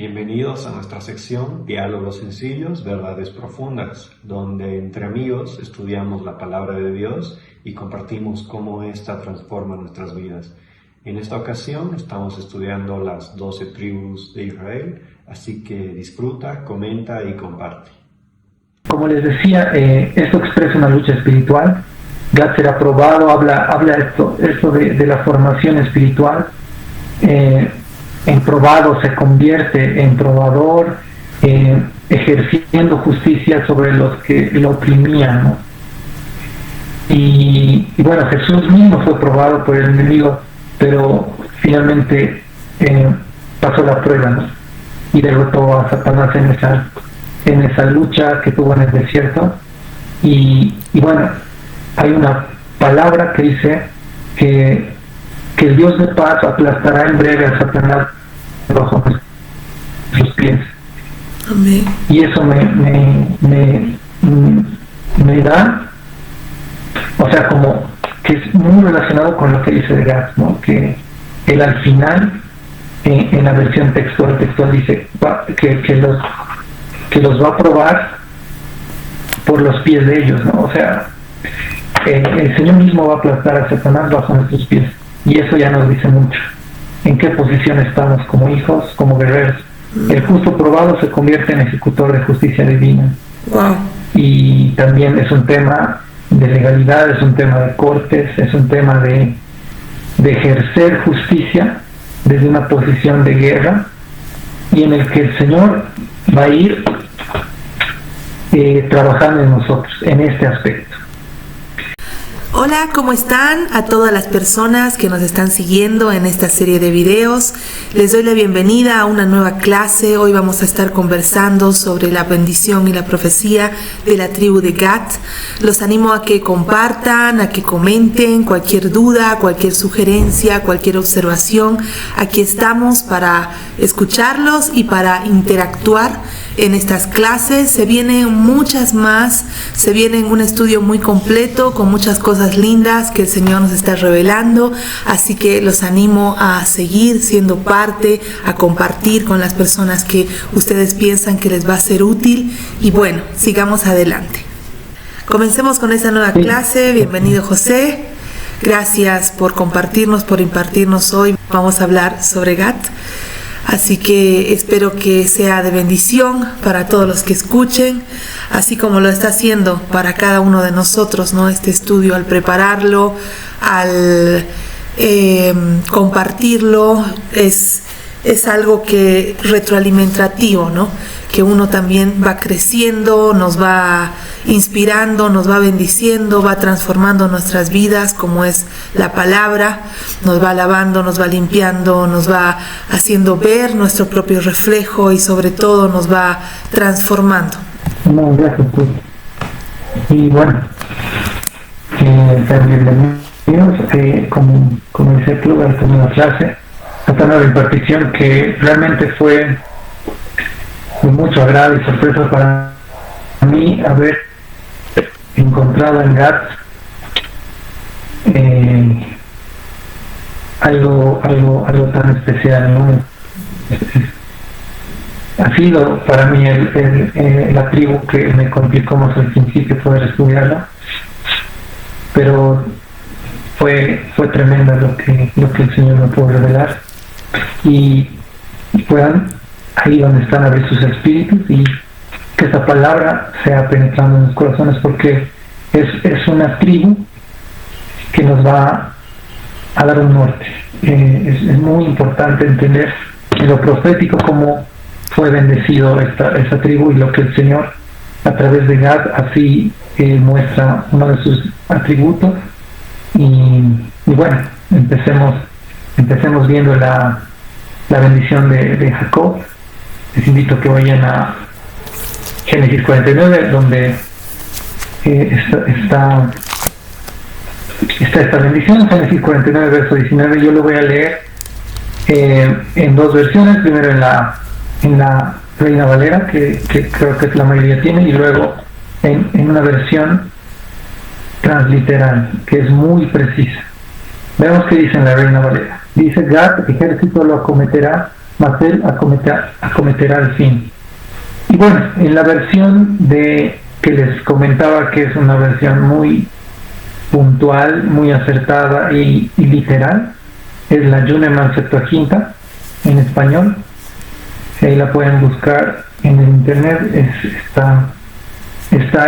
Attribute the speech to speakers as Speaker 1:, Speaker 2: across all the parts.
Speaker 1: Bienvenidos a nuestra sección Diálogos Sencillos, Verdades Profundas, donde entre amigos estudiamos la palabra de Dios y compartimos cómo ésta transforma nuestras vidas. En esta ocasión estamos estudiando las 12 tribus de Israel, así que disfruta, comenta y comparte.
Speaker 2: Como les decía, esto expresa una lucha espiritual. Gad será probado, habla esto de la formación espiritual. En probado se convierte en probador, ejerciendo justicia sobre los que lo oprimían, ¿no? Y bueno, Jesús mismo fue probado por el enemigo, pero finalmente pasó la prueba, ¿no? Y derrotó a Satanás en esa lucha que tuvo en el desierto. Y bueno, hay una palabra que dice que el Dios de paz aplastará en breve a Satanás bajo sus pies.
Speaker 3: Amén.
Speaker 2: Y eso me da, o sea, como que es muy relacionado con lo que dice de Gad, ¿no? Que él al final, en la versión textual dice que los va a probar por los pies de ellos, ¿no? O sea, el Señor mismo va a aplastar a Satanás bajo nuestros pies. Y eso ya nos dice mucho. ¿En qué posición estamos como hijos, como guerreros? El justo probado se convierte en ejecutor de justicia divina.
Speaker 3: Wow.
Speaker 2: Y también es un tema de legalidad, es un tema de cortes, es un tema de ejercer justicia desde una posición de guerra, y en el que el Señor va a ir trabajando en nosotros, en este aspecto.
Speaker 3: Hola, ¿cómo están? A todas las personas que nos están siguiendo en esta serie de videos, les doy la bienvenida a una nueva clase. Hoy vamos a estar conversando sobre la bendición y la profecía de la tribu de Gad. Los animo a que compartan, a que comenten cualquier duda, cualquier sugerencia, cualquier observación. Aquí estamos para escucharlos y para interactuar en estas clases. Se vienen muchas más, se viene un estudio muy completo con muchas cosas lindas que el Señor nos está revelando, así que los animo a seguir siendo parte, a compartir con las personas que ustedes piensan que les va a ser útil, y bueno, sigamos adelante. Comencemos con esta nueva clase. Bienvenido, José. Gracias por compartirnos, por impartirnos hoy. Vamos a hablar sobre Gad. Así que espero que sea de bendición para todos los que escuchen, así como lo está haciendo para cada uno de nosotros, ¿no? Este estudio, al prepararlo, al compartirlo, es algo que retroalimentativo, ¿no? Que uno también va creciendo, nos va inspirando, nos va bendiciendo, va transformando nuestras vidas, como es la palabra, nos va lavando, nos va limpiando, nos va haciendo ver nuestro propio reflejo y sobre todo nos va transformando.
Speaker 2: No, gracias. Y bueno, bienvenidos, como dice el club, a esta nueva clase, a esta nueva impartición que realmente fue de mucho agrado y sorpresa para mí haber encontrado en Gad algo tan especial, ¿no? Ha sido para mí la tribu que me complicó más al principio poder estudiarla, pero fue tremenda lo que el Señor me pudo revelar, y puedan ahí donde están abrir sus espíritus y que esta palabra sea penetrando en los corazones, porque es una tribu que nos va a dar un norte. Es muy importante entender en lo profético cómo fue bendecido esa tribu, y lo que el Señor a través de Gad así muestra uno de sus atributos. Y bueno, empecemos viendo la bendición de Jacob. Les invito a que vayan a Génesis 49, donde está esta bendición. Génesis 49, verso 19. Yo lo voy a leer en dos versiones. Primero en la Reina Valera, que creo que la mayoría tiene, y luego en una versión transliteral, que es muy precisa. Veamos qué dice en la Reina Valera. Dice: Gad, ejército lo acometerá mas él acometerá al fin. Y bueno, en la versión que les comentaba, que es una versión muy puntual, muy acertada y literal, es la Yuneman Septuaginta en español. Ahí la pueden buscar en el internet. Está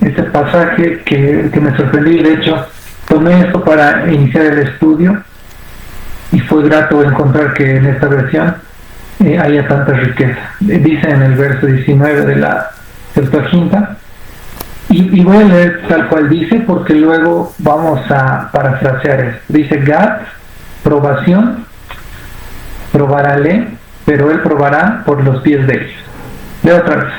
Speaker 2: este pasaje que me sorprendió, y de hecho tomé esto para iniciar el estudio, y fue grato encontrar que en esta versión haya tanta riqueza. Dice en el verso 19 de la Septuaginta, y voy a leer tal cual dice, porque luego vamos a parafrasear esto. Dice: Gad, probación, probarále, pero él probará por los pies de ellos. De otra vez: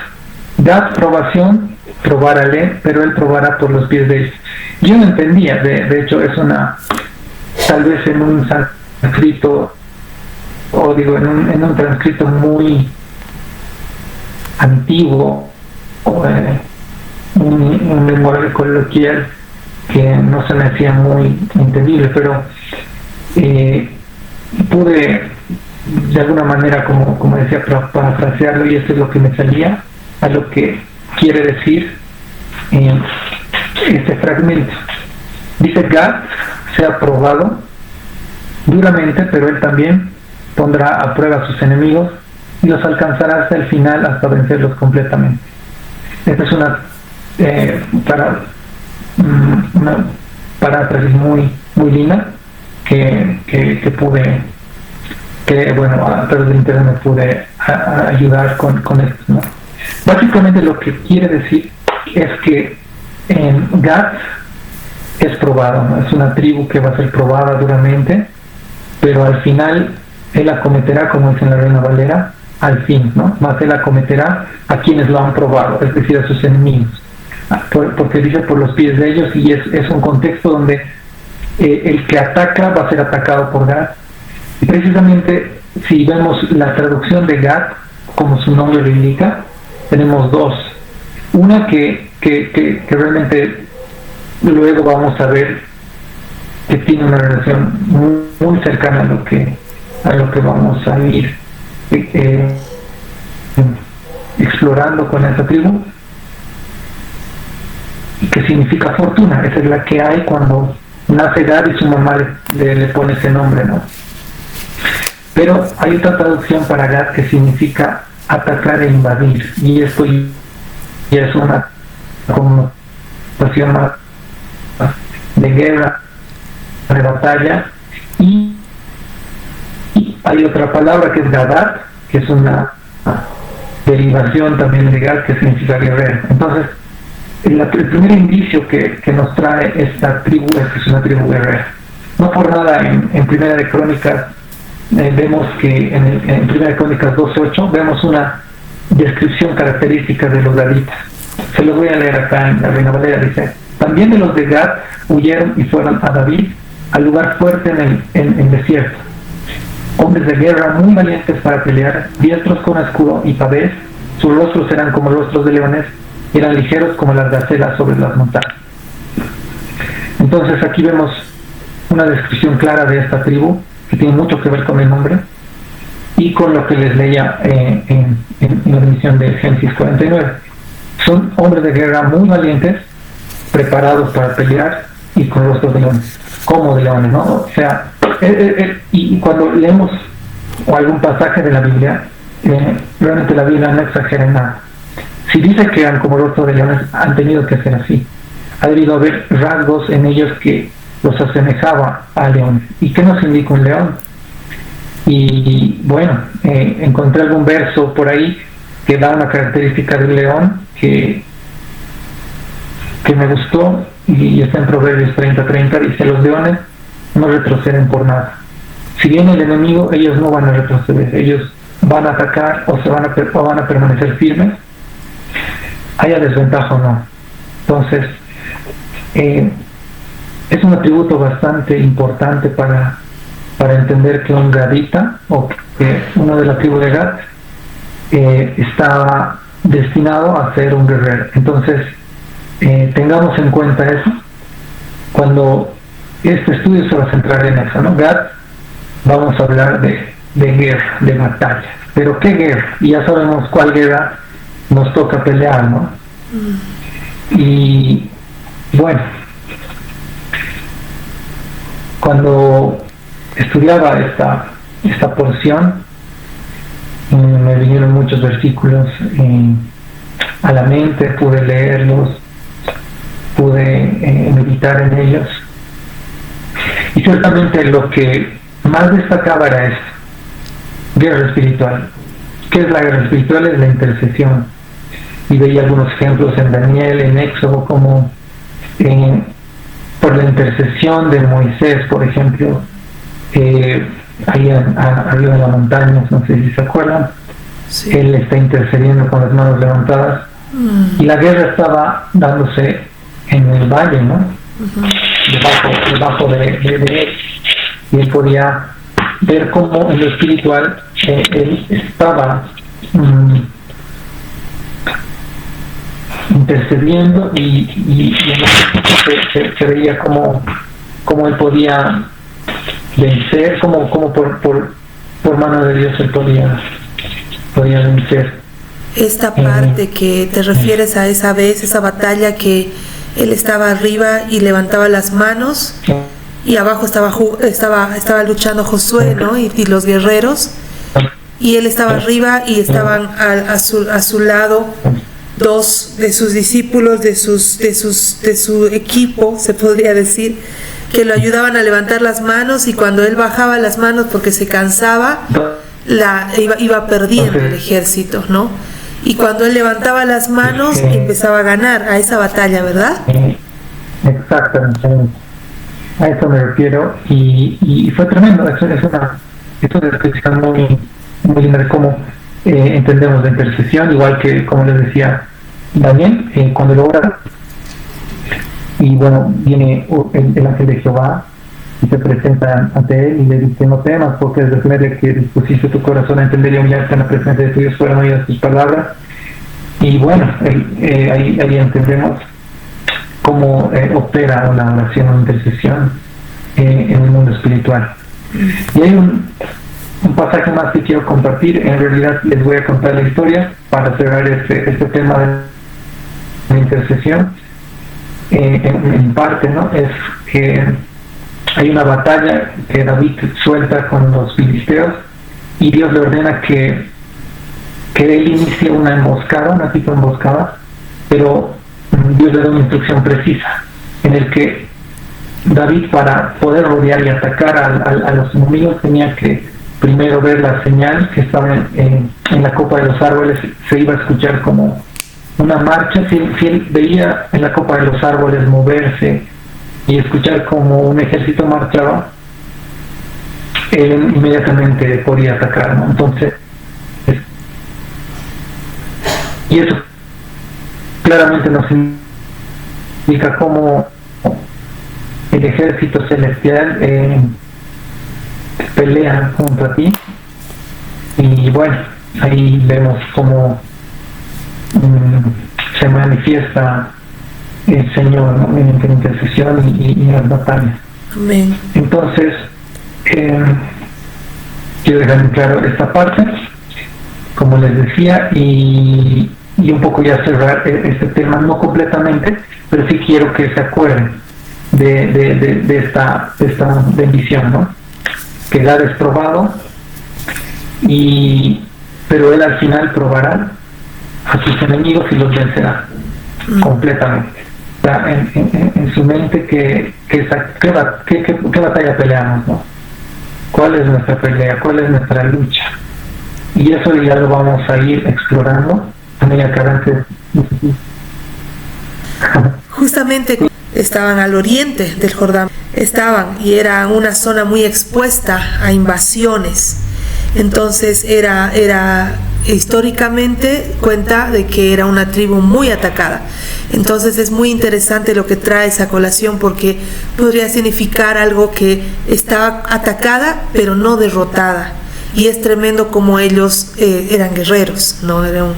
Speaker 2: Gad, probación, probarále, pero él probará por los pies de ellos. Yo no entendía, de hecho es tal vez en un sánscrito, o digo en un transcrito muy antiguo, un lenguaje coloquial que no se me hacía muy entendible, pero pude de alguna manera, como decía, parafrasearlo, y esto es lo que me salía a lo que quiere decir este fragmento. Dice: Gad sea probado duramente, pero él también pondrá a prueba a sus enemigos y los alcanzará hasta el final, hasta vencerlos completamente. Esta es una paráfrasis muy linda que pude, bueno, a través del internet me pude ayudar con esto, ¿no? Básicamente lo que quiere decir es que Gad es probado, ¿no? Es una tribu que va a ser probada duramente, pero al final él acometerá, como dice en la Reina Valera, al fin, ¿no? Más él acometerá a quienes lo han probado, es decir, a sus enemigos, porque dice por los pies de ellos, y es un contexto donde el que ataca va a ser atacado por Gad. Y precisamente, si vemos la traducción de Gad, como su nombre lo indica, tenemos dos. Una que realmente luego vamos a ver que tiene una relación muy cercana a lo que vamos a ir explorando con esta tribu, y que significa fortuna. Esa es la que hay cuando nace Gad y su mamá le pone ese nombre, ¿no? Pero hay otra traducción para Gad que significa atacar e invadir, y esto ya es una connotación más de guerra, de batalla. Y hay otra palabra que es Gadat, que es una derivación también de Gad, que significa guerrero. Entonces, el primer indicio que nos trae esta tribu es que es una tribu guerrera. No por nada en Primera de Crónicas vemos que en Primera de Crónicas 12:8 vemos una descripción característica de los gaditas. Se los voy a leer acá en la Reina Valera. Dice: también de los de Gad huyeron y fueron a David, al lugar fuerte en el desierto, hombres de guerra muy valientes para pelear, diestros con escudo y pavés, sus rostros eran como rostros de leones, eran ligeros como las gacelas sobre las montañas. Entonces aquí vemos una descripción clara de esta tribu, que tiene mucho que ver con el nombre y con lo que les leía en la emisión de Génesis 49. Son hombres de guerra muy valientes, preparados para pelear y con rostros de leones, como de leones, ¿no? O sea, y cuando leemos algún pasaje de la Biblia, realmente la Biblia no exagera en nada. Si dice que eran como rostros de leones, han tenido que ser así. Ha debido haber rasgos en ellos que los asemejaba a leones. ¿Y qué nos indica un león? Y bueno, encontré algún verso por ahí que da una característica del león que me gustó, y está en Proverbios 30:30. Dice: los leones no retroceden por nada. Si viene el enemigo, ellos no van a retroceder, ellos van a atacar o van a permanecer firmes, haya desventaja o no. Entonces, es un atributo bastante importante para entender que un gadita, o que uno de la tribu de Gad, estaba destinado a ser un guerrero. Entonces, tengamos en cuenta eso cuando este estudio se va a centrar en eso, ¿no? Gad vamos a hablar de guerra, de batalla. Pero ¿qué guerra? Y ya sabemos cuál guerra nos toca pelear, ¿no? Y bueno, cuando estudiaba esta porción, me vinieron muchos versículos a la mente, pude leerlos, pude meditar en ellos, y ciertamente lo que más destacaba era esto: guerra espiritual. ¿Qué es la guerra espiritual? Es la intercesión. Y veía algunos ejemplos en Daniel, en Éxodo, como por la intercesión de Moisés, por ejemplo, ahí arriba en la montaña, no sé si se acuerdan, sí. Él está intercediendo con las manos levantadas, y la guerra estaba dándose en el valle, ¿no? Debajo de él, y él podía ver cómo en lo espiritual él estaba intercediendo, y se veía cómo él podía vencer, como por mano de Dios él podía vencer.
Speaker 3: Esta parte que te refieres a esa batalla que él estaba arriba y levantaba las manos, y abajo estaba luchando Josué, ¿no? Y los guerreros, y él estaba arriba, y estaban a su lado dos de sus discípulos, de su equipo, se podría decir, que lo ayudaban a levantar las manos, y cuando él bajaba las manos porque se cansaba, iba perdiendo el ejército, ¿no? Y cuando él levantaba las manos, empezaba a ganar a esa batalla, ¿verdad?
Speaker 2: Exactamente, a eso me refiero, y fue tremendo. Esto es una descripción muy linda de cómo entendemos la intercesión, igual que, como les decía Daniel, cuando lo ora, y bueno, viene el ángel de Jehová y se presenta ante él y le dice: no temas, porque desde el primer día que dispusiste tu corazón a entender y humillarte en la presencia de tu Dios, fueron oídas tus palabras. Y bueno, ahí entendemos cómo opera una oración o intercesión en el mundo espiritual. Y hay un pasaje más que quiero compartir. En realidad les voy a contar la historia para cerrar este tema de la intercesión. En parte, ¿no? Es que hay una batalla que David suelta con los filisteos, y Dios le ordena que él inicie una tipo de emboscada, pero Dios le da una instrucción precisa en el que David, para poder rodear y atacar a los enemigos, tenía que primero ver la señal que estaba en la copa de los árboles. Se iba a escuchar como una marcha. Si él veía en la copa de los árboles moverse y escuchar como un ejército marchaba, él inmediatamente podía atacar, ¿no? Entonces, y eso claramente nos indica cómo el ejército celestial pelea contra ti. Y bueno, ahí vemos cómo se manifiesta el Señor, ¿no? En la intercesión y en las batallas.
Speaker 3: Amén.
Speaker 2: Entonces, quiero dejar en claro esta parte, como les decía, y un poco ya cerrar este tema, no completamente, pero sí quiero que se acuerden de esta bendición, ¿no? Que Él ha desprobado, pero Él al final probará a sus enemigos y los vencerá completamente. O sea, en su mente ¿qué batalla peleamos, ¿no? ¿Cuál es nuestra pelea? ¿Cuál es nuestra lucha? Y eso ya lo vamos a ir explorando a medida que avance.
Speaker 3: Justamente estaban al oriente del Jordán, y era una zona muy expuesta a invasiones. Entonces era históricamente cuenta de que era una tribu muy atacada. Entonces es muy interesante lo que trae esa colación, porque podría significar algo que estaba atacada pero no derrotada. Y es tremendo como ellos eran guerreros, ¿no? Eran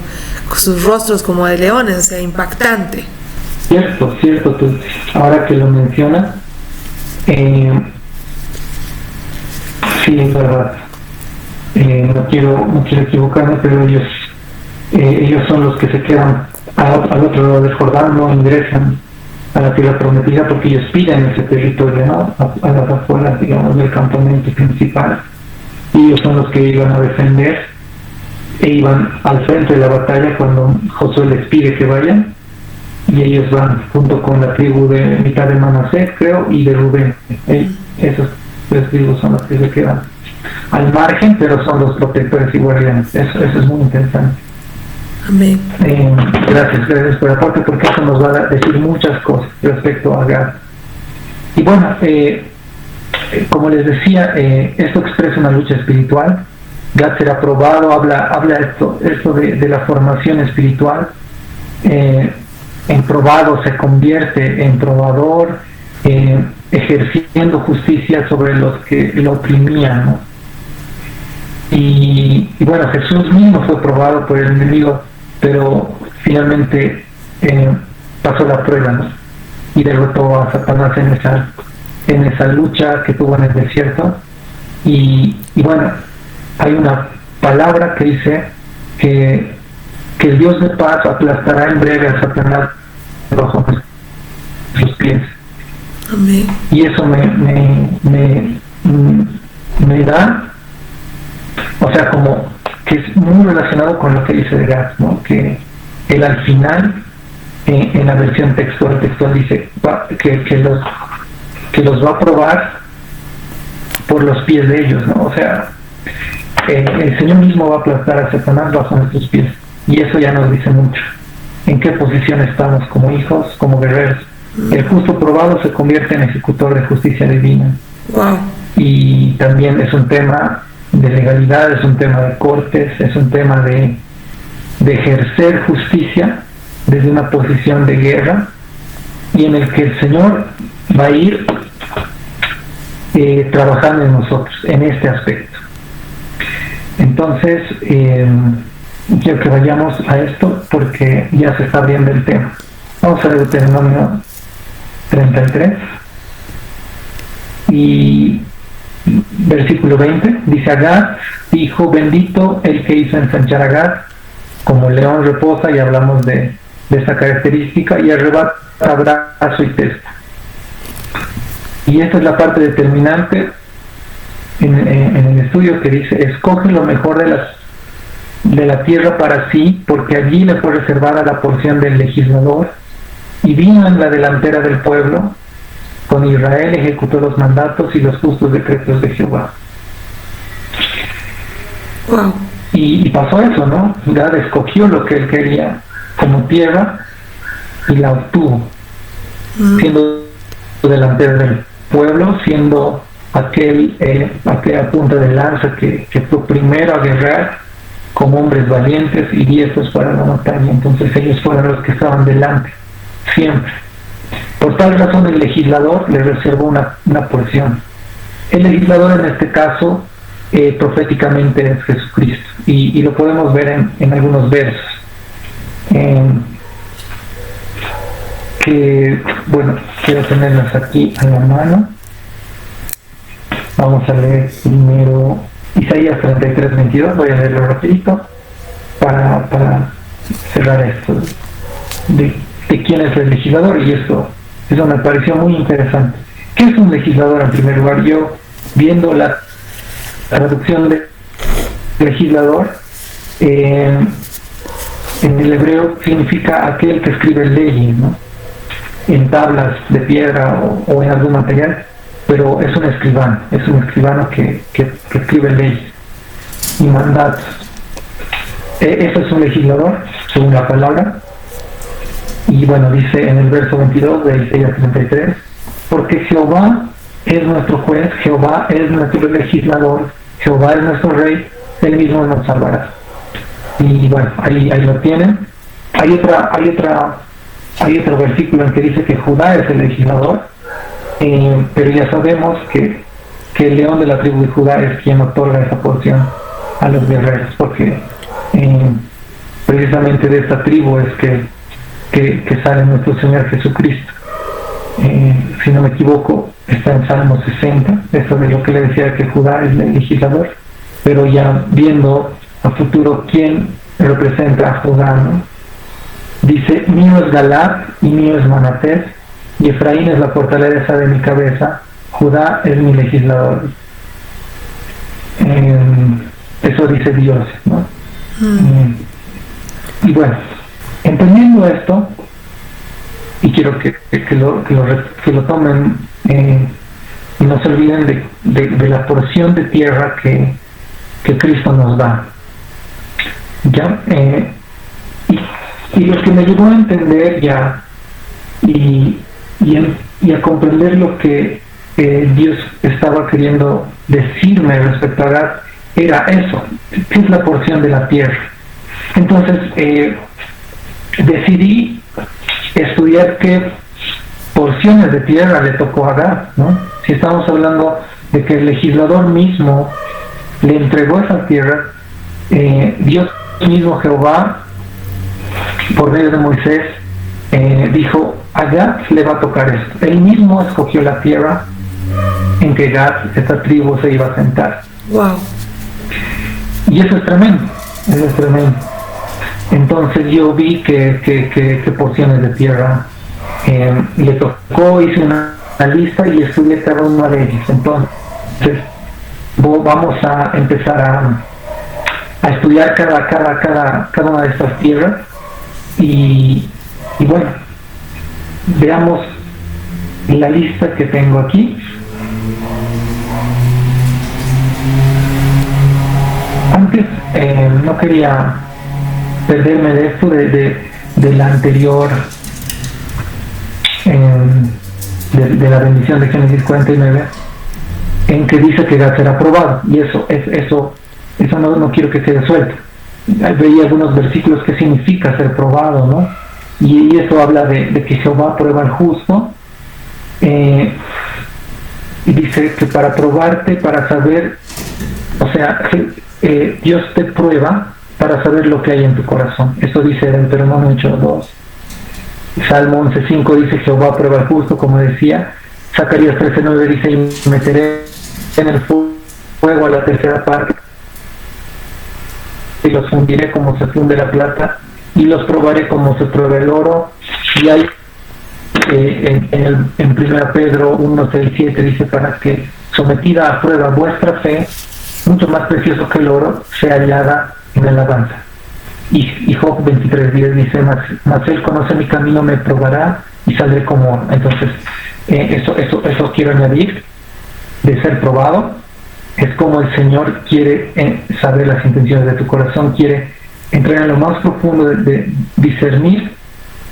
Speaker 3: sus rostros como de leones, o sea, impactante.
Speaker 2: Cierto, tú, ahora que lo mencionas, Sí, es verdad. No quiero equivocarme, pero ellos son los que se quedan al otro lado del Jordán, no ingresan a la tierra prometida porque ellos piden ese territorio, ¿no? A las afueras, digamos, del campamento principal. Y ellos son los que iban a defender e iban al frente de la batalla cuando Josué les pide que vayan, y ellos van junto con la tribu de mitad de Manasés, creo, y de Rubén. Esos tres tribus son los que se quedan al margen, pero son los protectores y guardianes. Eso es muy interesante.
Speaker 3: Amén.
Speaker 2: Gracias por el aporte, porque eso nos va a decir muchas cosas respecto a Gad. Y bueno, como les decía, esto expresa una lucha espiritual. Gad será probado, habla esto de la formación espiritual. En probado se convierte en probador, ejerciendo justicia sobre los que lo oprimían, ¿no? Y bueno, Jesús mismo fue probado por el enemigo, pero finalmente pasó la prueba, ¿no? Y derrotó a Satanás en esa lucha que tuvo en el desierto. Y bueno, hay una palabra que dice que el Dios de paz aplastará en breve a Satanás bajo sus pies.
Speaker 3: Amén.
Speaker 2: Y eso me da, o sea, como que es muy relacionado con lo que dice de Gad, ¿no? Que él al final, en la versión textual dice que los va a probar por los pies de ellos, ¿no? O sea, el Señor mismo va a aplastar a Satanás bajo nuestros pies, y eso ya nos dice mucho en qué posición estamos como hijos, como guerreros. El justo probado se convierte en ejecutor de justicia divina.
Speaker 3: Wow.
Speaker 2: Y también es un tema de legalidad, es un tema de cortes, es un tema de ejercer justicia desde una posición de guerra, y en el que el Señor va a ir trabajando en nosotros en este aspecto. Entonces quiero que vayamos a esto porque ya se está abriendo el tema. Vamos a Deuteronomio 33 y versículo 20 dice: Agad dijo, bendito el que hizo ensanchar a Gad, como león reposa, y hablamos de esa característica, y arrebata brazo y testa. Y esta es la parte determinante en el estudio, que dice: escoge lo mejor de la tierra para sí, porque allí le fue reservada la porción del legislador, y vino en la delantera del pueblo, con Israel ejecutó los mandatos y los justos decretos de Jehová.
Speaker 3: Wow.
Speaker 2: Y pasó eso, ¿no? Gad escogió lo que él quería como tierra y la obtuvo, siendo delantera del pueblo, siendo aquella punta de lanza que fue primero a guerrear como hombres valientes y diestros para la batalla. Entonces ellos fueron los que estaban delante siempre. Por tal razón el legislador le reservó una porción. El legislador en este caso proféticamente es Jesucristo, y lo podemos ver en algunos versos que, bueno, quiero tenerlas aquí a la mano. Vamos a leer primero Isaías 33:22, voy a leerlo rapidito para cerrar esto de quién es el legislador, y eso me pareció muy interesante. ¿Qué es un legislador? En primer lugar, yo viendo la traducción de legislador, en el hebreo significa aquel que escribe leyes, ¿no? En tablas de piedra o en algún material, pero es un escribano que escribe leyes y mandatos. Eso es un legislador, según la palabra. Y bueno, dice en el verso 22 de Isaías 33: porque Jehová es nuestro juez, Jehová es nuestro legislador, Jehová es nuestro rey, él mismo nos salvará. Y bueno, ahí lo tienen. Hay otro versículo en que dice que Judá es el legislador, pero ya sabemos que el león de la tribu de Judá es quien otorga esa porción a los guerreros, porque precisamente de esta tribu es que sale nuestro Señor Jesucristo. si no me equivoco, está en Salmo 60, esto de lo que le decía que Judá es el legislador, pero ya viendo a futuro quién representa a Judá, ¿no? Dice: mío es Galaad y mío es Manasés, y Efraín es la fortaleza de mi cabeza, Judá es mi legislador. Eso dice Dios, ¿no? Y bueno, entendiendo esto, y quiero que lo tomen y no se olviden de la porción de tierra que Cristo nos da. ¿Ya? Y lo que me llevó a entender ya y a comprender lo que Dios estaba queriendo decirme respecto a Gad era eso, que es la porción de la tierra. Entonces decidí estudiar qué porciones de tierra le tocó a Gad, ¿no? Si estamos hablando de que el legislador mismo le entregó esa tierra, Dios mismo, Jehová, por medio de Moisés, dijo: a Gad le va a tocar esto. Él mismo escogió la tierra en que Gad, esta tribu, se iba a sentar.
Speaker 3: Wow.
Speaker 2: Y eso es tremendo, eso es tremendo. Entonces yo vi que porciones de tierra le tocó, hice una lista y estudié cada una de ellas. Entonces vamos a empezar a estudiar cada una de estas tierras y bueno, veamos la lista que tengo aquí. Antes no quería perderme de esto de la anterior, de la bendición de Génesis 49, en que dice que Gad será aprobado, y eso no quiero que quede suelto. Veía algunos versículos que significa ser probado, ¿no? Y eso habla de que Jehová prueba al justo, y dice que para probarte, para saber, o sea, Dios te prueba para saber lo que hay en tu corazón. Eso dice Deuteronomio 8:2. Salmo 11:5 dice: Jehová prueba al justo, como decía. Zacarías 13:9 dice: y meteré en el fuego a la tercera parte, y los fundiré como se funde la plata, y los probaré como se prueba el oro. Y hay en 1 Pedro 1:6-7 dice: para que, sometida a prueba vuestra fe, mucho más precioso que el oro, sea hallada en alabanza. Y Job 23:10 dice: mas él conoce mi camino, me probará y saldré como oro. Entonces eso quiero añadir, de ser probado. Es como el Señor quiere saber las intenciones de tu corazón, quiere entrar en lo más profundo de discernir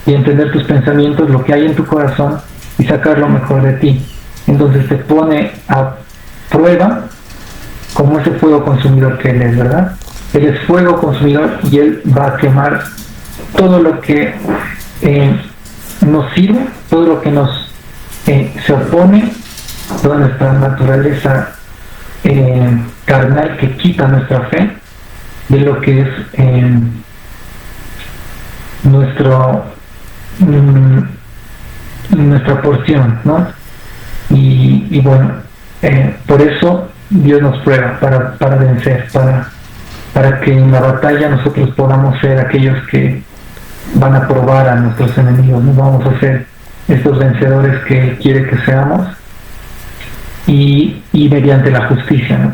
Speaker 2: y entender tus pensamientos, lo que hay en tu corazón, y sacar lo mejor de ti. Entonces te pone a prueba como ese fuego consumidor que Él es, ¿verdad? Él es fuego consumidor y Él va a quemar todo lo que nos sirve, todo lo que nos se opone, toda nuestra naturaleza carnal que quita nuestra fe, de lo que es nuestra porción, ¿no? Y bueno, por eso Dios nos prueba para vencer, para que en la batalla nosotros podamos ser aquellos que van a probar a nuestros enemigos, ¿no? Vamos a ser estos vencedores que Él quiere que seamos, y mediante la justicia, ¿no?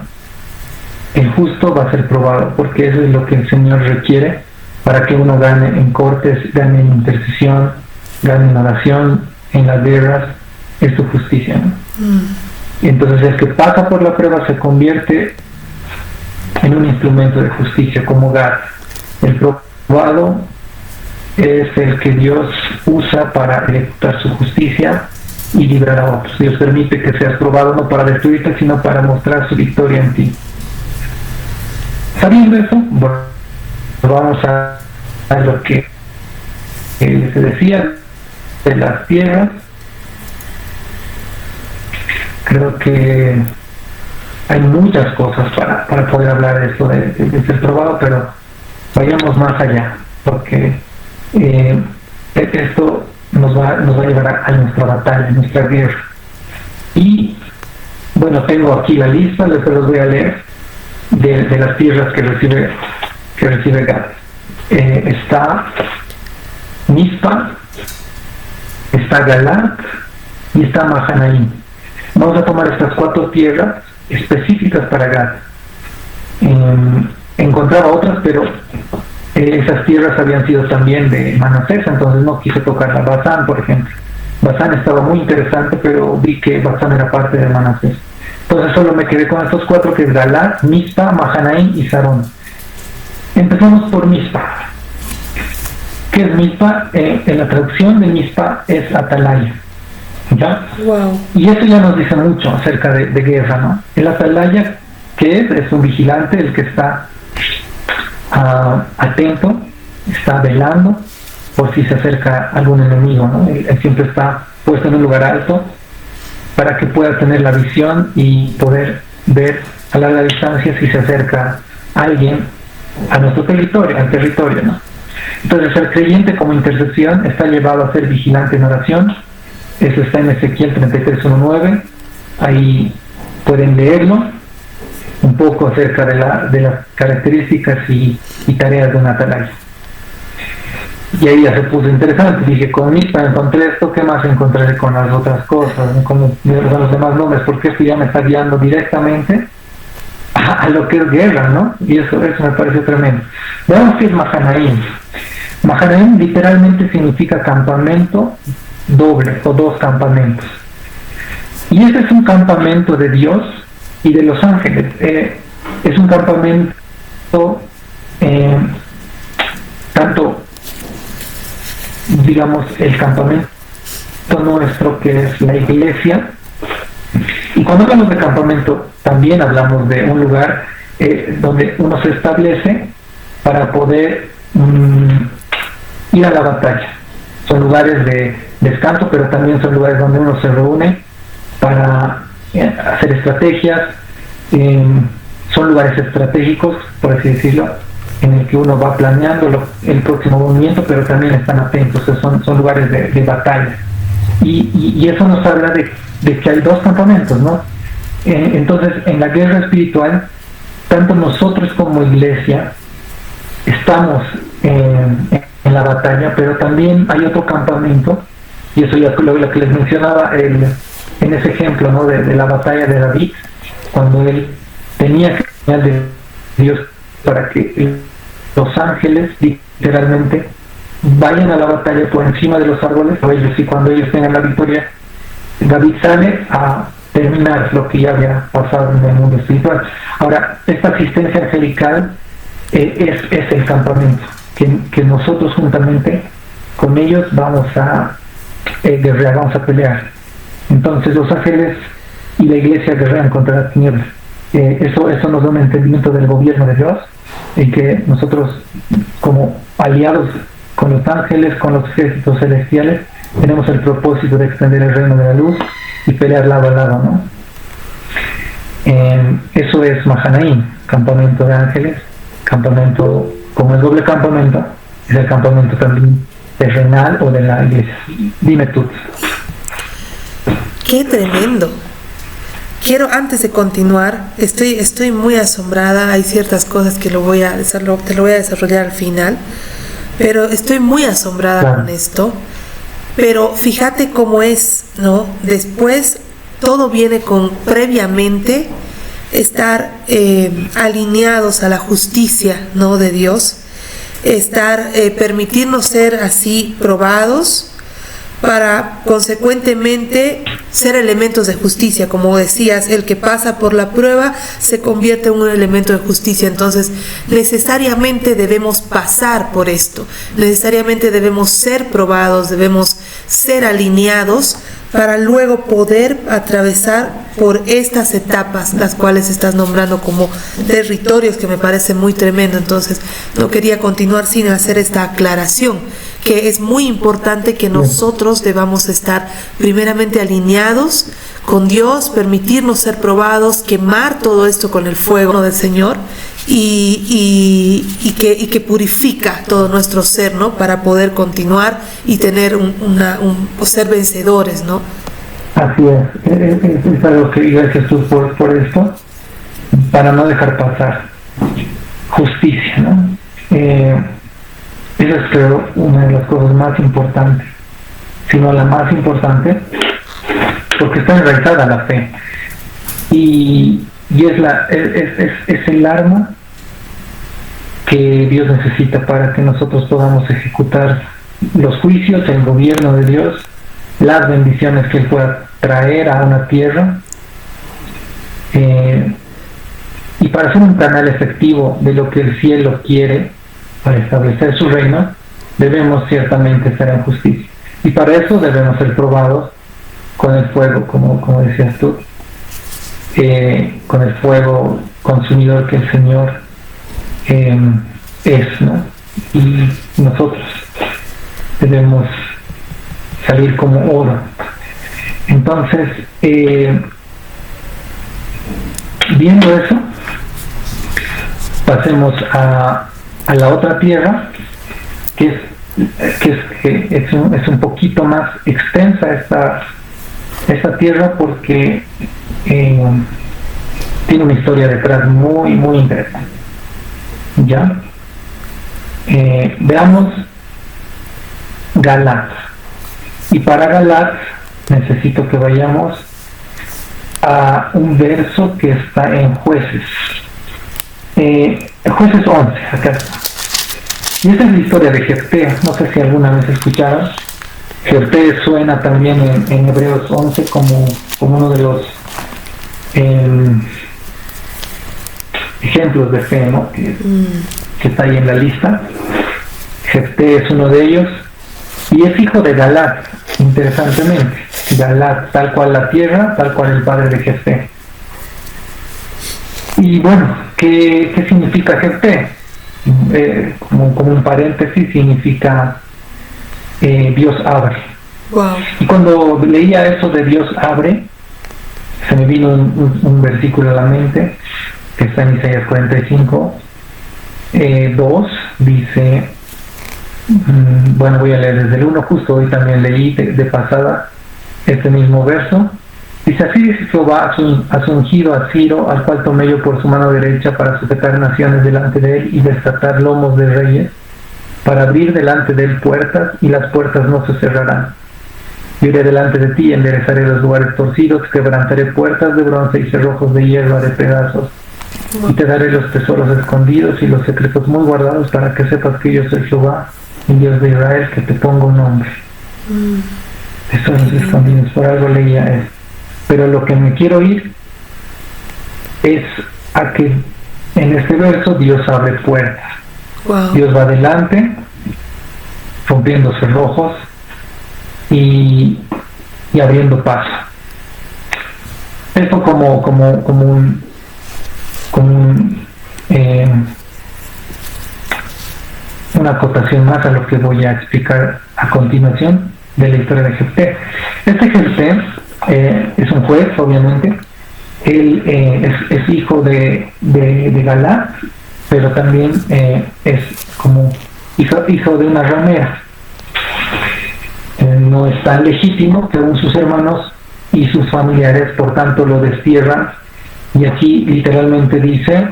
Speaker 2: El justo va a ser probado, porque eso es lo que el Señor requiere para que uno gane en cortes, gane en intercesión, gane en oración, en las guerras. Es su justicia, ¿no? Y entonces el que pasa por la prueba se convierte en un instrumento de justicia, como Gad. El probado es el que Dios usa para ejecutar su justicia y librar a otros. Dios permite que seas probado no para destruirte, sino para mostrar su victoria en ti. Sabiendo eso, bueno, vamos a lo que se decía de las tierras. Creo que hay muchas cosas para poder hablar de esto de ser probado, pero vayamos más allá, porque esto nos va a llevar a nuestra batalla, a nuestra guerra. Y bueno, tengo aquí la lista, después los voy a leer, de las tierras que recibe Gad. Está Mizpa, está Galat y está Mahanaim. Vamos a tomar estas 4 tierras específicas para Gad. Encontraba otras, pero esas tierras habían sido también de Manasés, entonces no quise tocar a Basán, por ejemplo. Basán estaba muy interesante, pero vi que Basán era parte de Manasés. Entonces solo me quedé con estos 4, que es Galat, Mizpa, Mahanaim y Sarón. Empezamos por Mizpa. ¿Qué es Mizpa? En la traducción de Mizpa es atalaya. ¿Ya?
Speaker 3: Wow.
Speaker 2: Y eso ya nos dice mucho acerca de guerra, ¿no? El atalaya, ¿qué es? Es un vigilante, el que está atento, está velando por si se acerca algún enemigo, ¿no? Él siempre está puesto en un lugar alto para que pueda tener la visión y poder ver a larga distancia si se acerca alguien a nuestro territorio, al territorio, ¿no? Entonces el creyente como intercesión está llevado a ser vigilante en oración. Eso está en Ezequiel 33:1-9. Ahí pueden leerlo un poco acerca de las características y tareas de un atalaya. Y ahí ya se puso interesante. Dije, con Mizpa encontré esto, ¿qué más encontraré con las otras cosas, ¿no? Con los demás nombres? Porque esto ya me está guiando directamente a lo que es guerra, ¿no? Y eso me pareció tremendo. Veamos qué es Mahanaim. Mahanaim literalmente significa campamento doble o 2 campamentos. Y este es un campamento de Dios y de los ángeles. Es un campamento tanto, digamos, el campamento nuestro, que es la iglesia. Y cuando hablamos de campamento también hablamos de un lugar donde uno se establece para poder ir a la batalla. Son lugares de descanso, pero también son lugares donde uno se reúne para hacer estrategias. Son lugares estratégicos, por así decirlo, en el que uno va planeando el próximo movimiento, pero también están atentos. Son lugares de batalla. Y eso nos habla de que hay 2 campamentos, ¿no? Entonces, en la guerra espiritual, tanto nosotros como iglesia estamos en la batalla, pero también hay otro campamento, y eso ya lo que les mencionaba en ese ejemplo, ¿no? de la batalla de David, cuando él tenía que señal de Dios para que los ángeles literalmente vayan a la batalla por encima de los árboles, y cuando ellos tengan la victoria, David sale a terminar lo que ya había pasado en el mundo espiritual. Ahora, esta asistencia angelical es el campamento que nosotros juntamente con ellos vamos a guerrear, vamos a pelear. Entonces los ángeles y la iglesia guerrean contra las tinieblas. Eso nos da un entendimiento del gobierno de Dios, en que nosotros, como aliados con los ángeles, con los ejércitos celestiales, tenemos el propósito de extender el reino de la luz y pelear lado a lado, ¿no? Eso es Mahanaim, campamento de ángeles, campamento, como el doble campamento, es el campamento también terrenal o de la iglesia. Dime tú.
Speaker 3: ¡Qué tremendo! Quiero, antes de continuar, estoy muy asombrada. Hay ciertas cosas que te lo voy a desarrollar al final, pero estoy muy asombrada con esto. Pero fíjate cómo es, ¿no? Después todo viene con previamente estar alineados a la justicia, ¿no? de Dios, permitirnos ser así probados para consecuentemente ser elementos de justicia. Como decías, el que pasa por la prueba se convierte en un elemento de justicia. Entonces necesariamente debemos pasar por esto, necesariamente debemos ser probados, debemos ser alineados para luego poder atravesar por estas etapas, las cuales estás nombrando como territorios, que me parece muy tremendo. Entonces no quería continuar sin hacer esta aclaración, que es muy importante que nosotros debamos estar primeramente alineados con Dios, permitirnos ser probados, quemar todo esto con el fuego del Señor y que purifica todo nuestro ser, ¿no? Para poder continuar y tener ser vencedores, ¿no?
Speaker 2: Así es algo que gracias tú por esto, para no dejar pasar justicia, ¿no? Esa es, creo, una de las cosas más importantes, si no la más importante, porque está enraizada la fe y es el arma que Dios necesita para que nosotros podamos ejecutar los juicios, el gobierno de Dios, las bendiciones que Él pueda traer a una tierra, y para ser un canal efectivo de lo que el cielo quiere para establecer su reino, debemos ciertamente estar en justicia, y para eso debemos ser probados con el fuego, como decías tú, con el fuego consumidor que el Señor es, ¿no? Y nosotros debemos salir como oro. Entonces, viendo eso, pasemos a la otra tierra, que es un poquito más extensa esta tierra, porque tiene una historia detrás muy, muy interesante. ¿Ya? Veamos Galat. Y para Galat necesito que vayamos a un verso que está en Jueces. Jueces 11, acá está. Y esta es la historia de Jefté. No sé si alguna vez escucharon. Jefté suena también en Hebreos 11 como uno de los ejemplos de fe, ¿no? que está ahí en la lista. Jefté es uno de ellos y es hijo de Galat, interesantemente. Galat, tal cual la tierra, tal cual el padre de Jefté. Y bueno, ¿qué significa Jefté? Como un paréntesis, significa Dios abre.
Speaker 3: Wow. Y
Speaker 2: cuando leía eso de Dios abre, se me vino un versículo a la mente que está en Isaías 45, 2, dice, bueno, voy a leer desde el 1, justo hoy también leí de pasada este mismo verso. Dice: así dice Jehová a su ungido, a Ciro, al cual tomé yo por su mano derecha para sujetar naciones delante de él y desatar lomos de reyes, para abrir delante de él puertas, y las puertas no se cerrarán. Yo iré delante de ti y enderezaré los lugares torcidos, quebrantaré puertas de bronce y cerrojos de hierro haré pedazos, y te daré los tesoros escondidos y los secretos muy guardados, para que sepas que yo soy Jehová, el Dios de Israel, que te pongo un nombre. Tesoros escondidos, por algo leía esto. Pero lo que me quiero ir es a que en este verso Dios abre puertas.
Speaker 3: Wow.
Speaker 2: Dios va adelante, rompiendo cerrojos y abriendo paso. Esto como una acotación más a lo que voy a explicar a continuación de la historia de Jefté. Este Jefté es un juez, obviamente. Él es hijo de Galat, pero también es como hijo de una ramera. No es tan legítimo, según sus hermanos y sus familiares, por tanto lo destierran. Y aquí literalmente dice: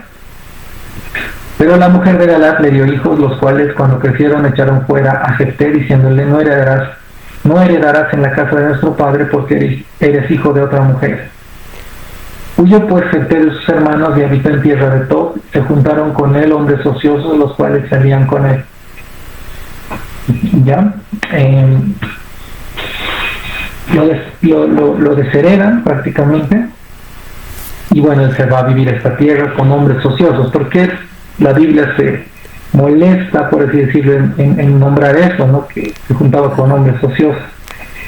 Speaker 2: pero la mujer de Galat le dio hijos, los cuales cuando crecieron echaron fuera a Jefté, diciéndole: no heredarás en la casa de nuestro padre, porque eres hijo de otra mujer. Huyó pues Jefté de sus hermanos y habitó en tierra de Tob. Se juntaron con él hombres ociosos, los cuales salían con él. ¿Ya? Lo desheredan prácticamente, y bueno, él se va a vivir esta tierra con hombres ociosos, porque la Biblia se molesta, por así decirlo, en nombrar eso, ¿no? Que se juntaba con hombres ociosos.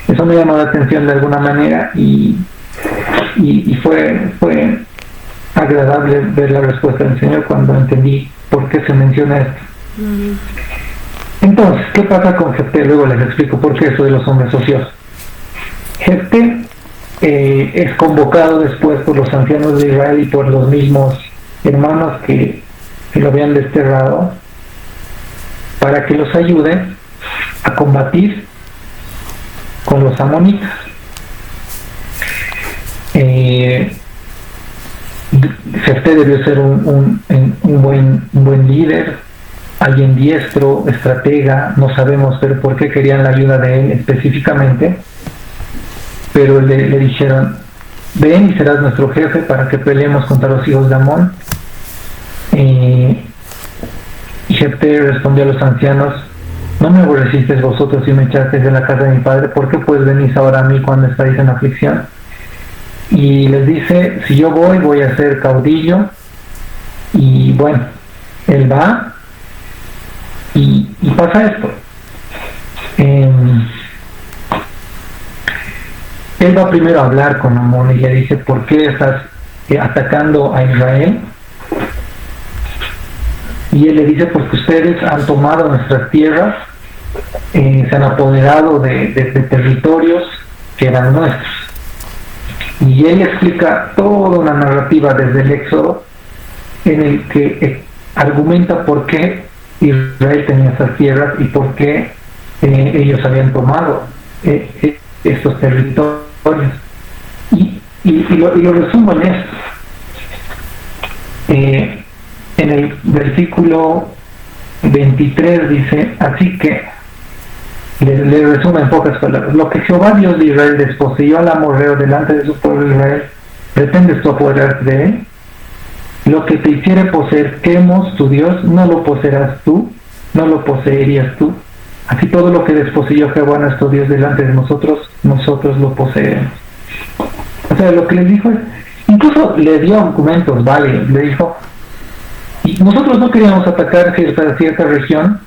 Speaker 2: Eso me llamó la atención de alguna manera, y fue agradable ver la respuesta del Señor cuando entendí por qué se menciona esto. Entonces, ¿qué pasa con Jefté? Luego les explico por qué eso de los hombres ociosos. Jefté es convocado después por los ancianos de Israel y por los mismos hermanos que lo habían desterrado, para que los ayude a combatir con los amonitas. Jefté debió ser un buen líder, alguien diestro, estratega, no sabemos pero por qué querían la ayuda de él específicamente, pero le dijeron, ven y serás nuestro jefe para que peleemos contra los hijos de Amón. Y Jefté respondió a los ancianos, ¿no me aborrecisteis vosotros y me echasteis de la casa de mi padre? ¿Por qué pues venís ahora a mí cuando estáis en aflicción? Y les dice, si yo voy a ser caudillo. Y bueno, él va y pasa esto. Él va primero a hablar con Amón y le dice, ¿por qué estás atacando a Israel? Y él le dice, porque ustedes han tomado nuestras tierras, se han apoderado de territorios que eran nuestros. Y él explica toda una narrativa desde el Éxodo en el que argumenta por qué Israel tenía esas tierras y por qué ellos habían tomado estos territorios. Y lo resumo en esto. En el versículo 23 dice, así que, le resumo en pocas palabras, lo que Jehová Dios de Israel desposeyó al amorreo delante de su pueblo Israel, ¿pretendes tú apoderarte de él? Lo que te hiciere poseer Quemos, tu Dios, no lo poseerás tú, no lo poseerías tú. Así todo lo que desposeyó Jehová nuestro Dios delante de nosotros, nosotros lo poseeremos. O sea, lo que les dijo es, incluso le dio argumentos válidos, le dijo, y nosotros no queríamos atacar cierta región,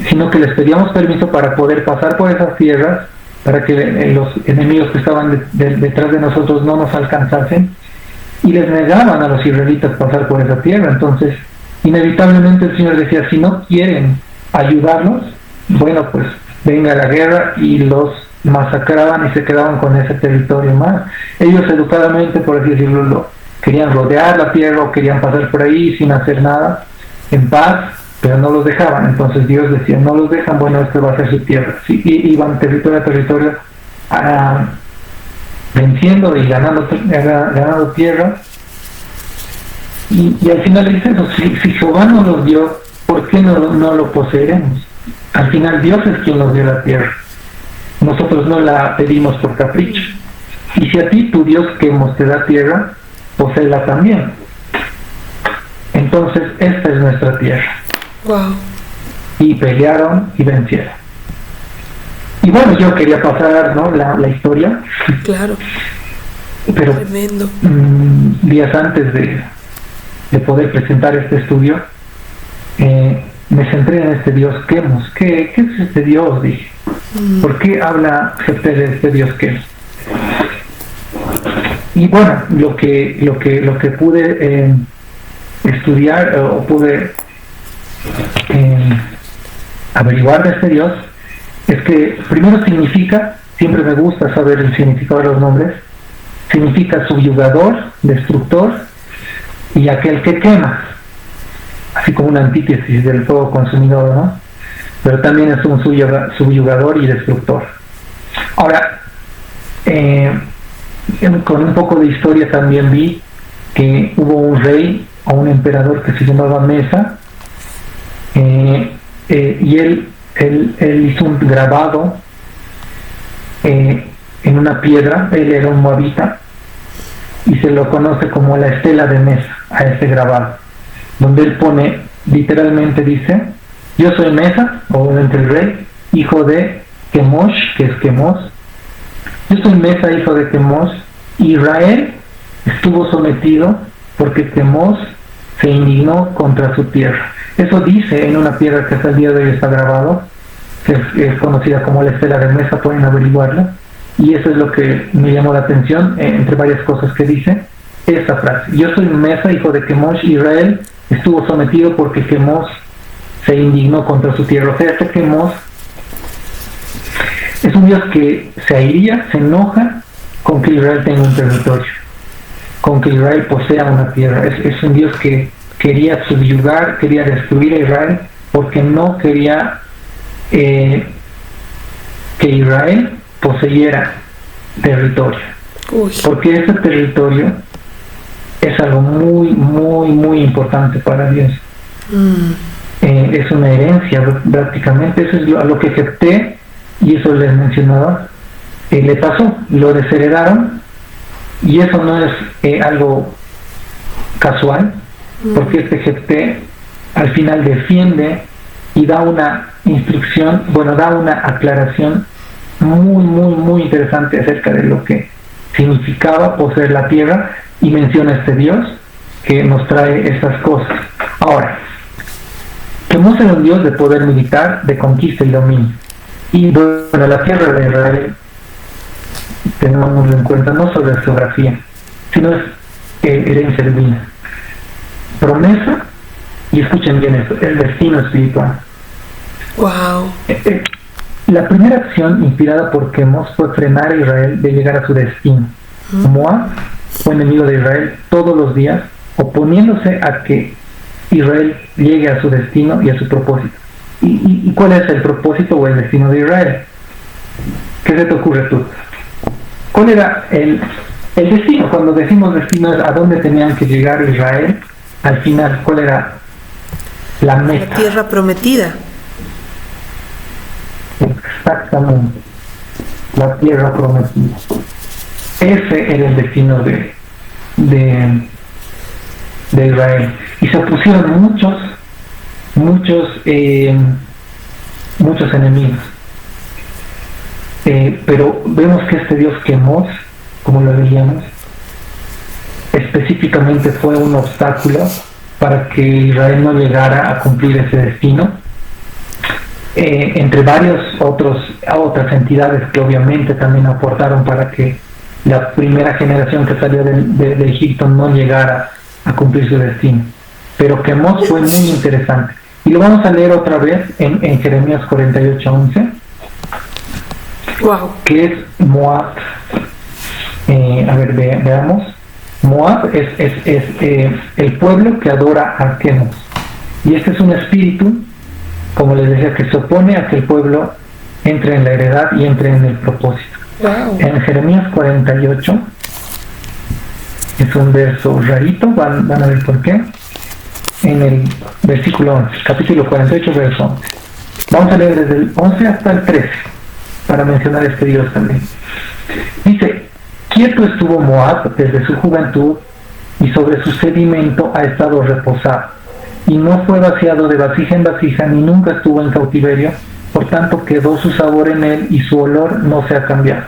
Speaker 2: sino que les pedíamos permiso para poder pasar por esas tierras, para que los enemigos que estaban detrás de nosotros no nos alcanzasen, y les negaban a los israelitas pasar por esa tierra. Entonces, inevitablemente el Señor decía, si no quieren ayudarnos, bueno, pues venga la guerra, y los masacraban y se quedaban con ese territorio más. Ellos educadamente, por así decirlo, querían rodear la tierra o querían pasar por ahí sin hacer nada, en paz, pero no los dejaban. Entonces Dios decía, no los dejan, bueno, esto va a ser su tierra. Sí, y iban territorio a territorio venciendo y ganando tierra. Y al final dice eso, si Jehová no los dio, ¿por qué no lo poseeremos? Al final Dios es quien nos dio la tierra, nosotros no la pedimos por capricho. Y si a ti tu Dios Quemos te da tierra, poséela también. Entonces esta es nuestra tierra.
Speaker 3: Wow.
Speaker 2: Y pelearon y vencieron. Y bueno, yo quería pasar, ¿no?, la historia.
Speaker 3: Claro.
Speaker 2: Pero
Speaker 3: tremendo.
Speaker 2: Días antes de poder presentar este estudio, me centré en este Dios Quemos. ¿Qué es este Dios? Dije. ¿Por qué habla Jefté de este Dios Quemos? Y bueno, lo que pude estudiar o pude averiguar de este Dios es que primero significa, siempre me gusta saber el significado de los nombres, significa subyugador, destructor y aquel que quema, así como una antítesis del fuego consumidor, ¿no? Pero también es un subyugador y destructor. Ahora, con un poco de historia también vi que hubo un rey o un emperador que se llamaba Mesa, y él hizo un grabado en una piedra. Él era un moabita y se lo conoce como la estela de Mesa a este grabado, donde él pone, literalmente dice, yo soy Mesa, obviamente el rey, hijo de Quemos, que es Quemos. Yo soy Mesa, hijo de Quemos. Israel estuvo sometido porque Quemos se indignó contra su tierra. Eso dice en una piedra que hasta el día de hoy está grabado, que es conocida como la estela de Mesa, pueden averiguarla. Y eso es lo que me llamó la atención, entre varias cosas que dice esta frase: yo soy Mesa, hijo de Quemos. Israel estuvo sometido porque Quemos se indignó contra su tierra. O sea, este Quemos es un Dios que se airía, se enoja con que Israel tenga un territorio, con que Israel posea una tierra. Es un Dios que quería subyugar, quería destruir a Israel, porque no quería que Israel poseyera territorio. porque este territorio es algo muy, muy, muy importante para Dios. Es una herencia prácticamente. Eso es a lo que Jefté, y eso les mencionaba, le pasó, lo desheredaron, y eso no es algo casual, porque este Jefté al final defiende y da una instrucción, da una aclaración muy, muy, muy interesante acerca de lo que significaba poseer la tierra, y menciona este Dios que nos trae estas cosas. Ahora, Quemos era un Dios de poder militar, de conquista y dominio. Y bueno, la tierra de Israel, tenemos en cuenta no solo es geografía, sino es herencia divina, promesa, y escuchen bien esto, el destino espiritual.
Speaker 3: Wow.
Speaker 2: La primera acción inspirada por Quemos fue frenar a Israel de llegar a su destino. Moab fue enemigo de Israel todos los días, oponiéndose a que Israel llegue a su destino y a su propósito. ¿Y cuál es el propósito o el destino de Israel? ¿Qué se te ocurre tú? ¿Cuál era el destino? Cuando decimos destino, es a dónde tenían que llegar Israel al final. ¿Cuál era la meta?
Speaker 3: La tierra prometida.
Speaker 2: Exactamente, la tierra prometida. Ese era el destino de Israel, y se opusieron muchos enemigos, pero vemos que este Dios Quemos, como lo veíamos, específicamente fue un obstáculo para que Israel no llegara a cumplir ese destino. Entre otras entidades que obviamente también aportaron para que la primera generación que salió de Egipto no llegara a cumplir su destino. Pero Quemos fue muy interesante, y lo vamos a leer otra vez en Jeremías 48:11.
Speaker 3: Wow.
Speaker 2: Que es Moab. Veamos. Moab es el pueblo que adora a Quemos, y este es un espíritu, como les decía, que se opone a que el pueblo entre en la heredad y entre en el propósito.
Speaker 3: Wow.
Speaker 2: En Jeremías 48, es un verso rarito, van a ver por qué. En el versículo 11, capítulo 48, verso 11. Vamos a leer desde el 11 hasta el 13, para mencionar este Dios también. Dice: quieto estuvo Moab desde su juventud, y sobre su sedimento ha estado reposado, y no fue vaciado de vasija en vasija, ni nunca estuvo en cautiverio, por tanto quedó su sabor en él, y su olor no se ha cambiado.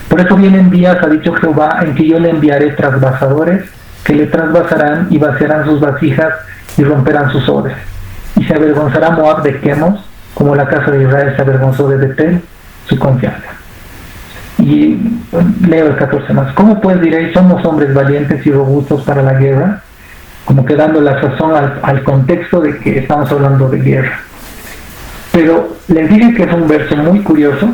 Speaker 2: Por eso vienen días, ha dicho Jehová, en que yo le enviaré trasvasadores, que le trasvasarán y vaciarán sus vasijas y romperán sus odres. Y se avergonzará Moab de Quemos, como la casa de Israel se avergonzó de Betel, su confianza. Y leo el 14 más. ¿Cómo pues diréis, somos hombres valientes y robustos para la guerra? Como que dando la razón al contexto de que estamos hablando de guerra. Pero les dije que es un verso muy curioso,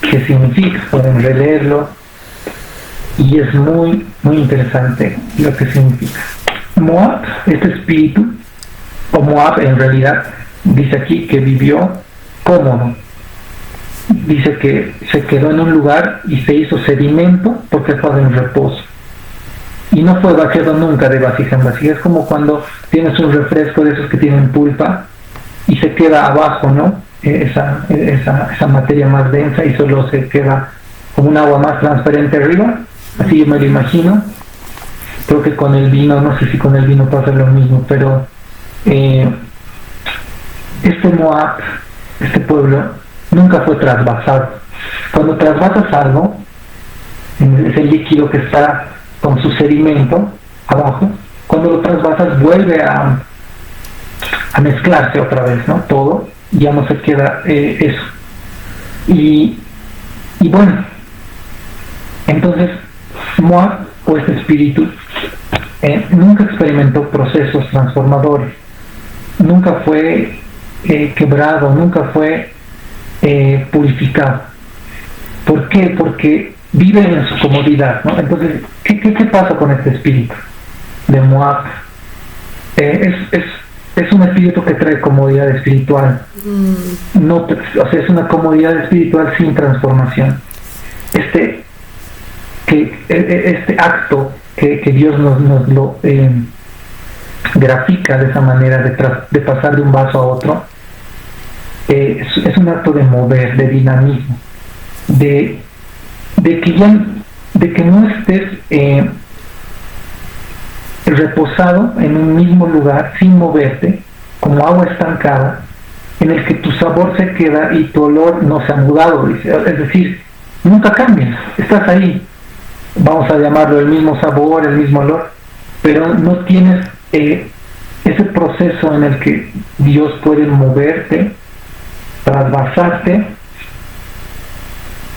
Speaker 2: que significa, pueden releerlo, y es muy, muy interesante lo que significa. Moab, este espíritu, o Moab en realidad, dice aquí que vivió cómodo. Dice que se quedó en un lugar y se hizo sedimento porque estaba en reposo. Y no fue vaciado nunca de vasija en vasija. Es como cuando tienes un refresco de esos que tienen pulpa y se queda abajo, ¿no? Esa materia más densa, y solo se queda como un agua más transparente arriba. Así yo me lo imagino. Creo que con el vino, no sé si con el vino pasa lo mismo, pero este Moab, este pueblo, nunca fue trasvasado. Cuando trasvasas algo, es el líquido que está con su sedimento abajo. Cuando lo trasvasas vuelve a mezclarse otra vez, ¿no? Todo, ya no se queda eso. Y bueno, entonces Moab, o este espíritu, nunca experimentó procesos transformadores, nunca fue quebrado, nunca fue purificado. ¿Por qué? Porque vive en su comodidad, ¿no? Entonces, ¿qué pasa con este espíritu de Moab? Es un espíritu que trae comodidad espiritual. Es una comodidad espiritual sin transformación. Este que este acto que Dios nos lo grafica de esa manera, de pasar de un vaso a otro, es un acto de mover, de dinamismo, de que no estés reposado en un mismo lugar sin moverte, como agua estancada, en el que tu sabor se queda y tu olor no se ha mudado. Es decir, nunca cambias, estás ahí, vamos a llamarlo el mismo sabor, el mismo olor, pero no tienes ese proceso en el que Dios puede moverte, trasvasarte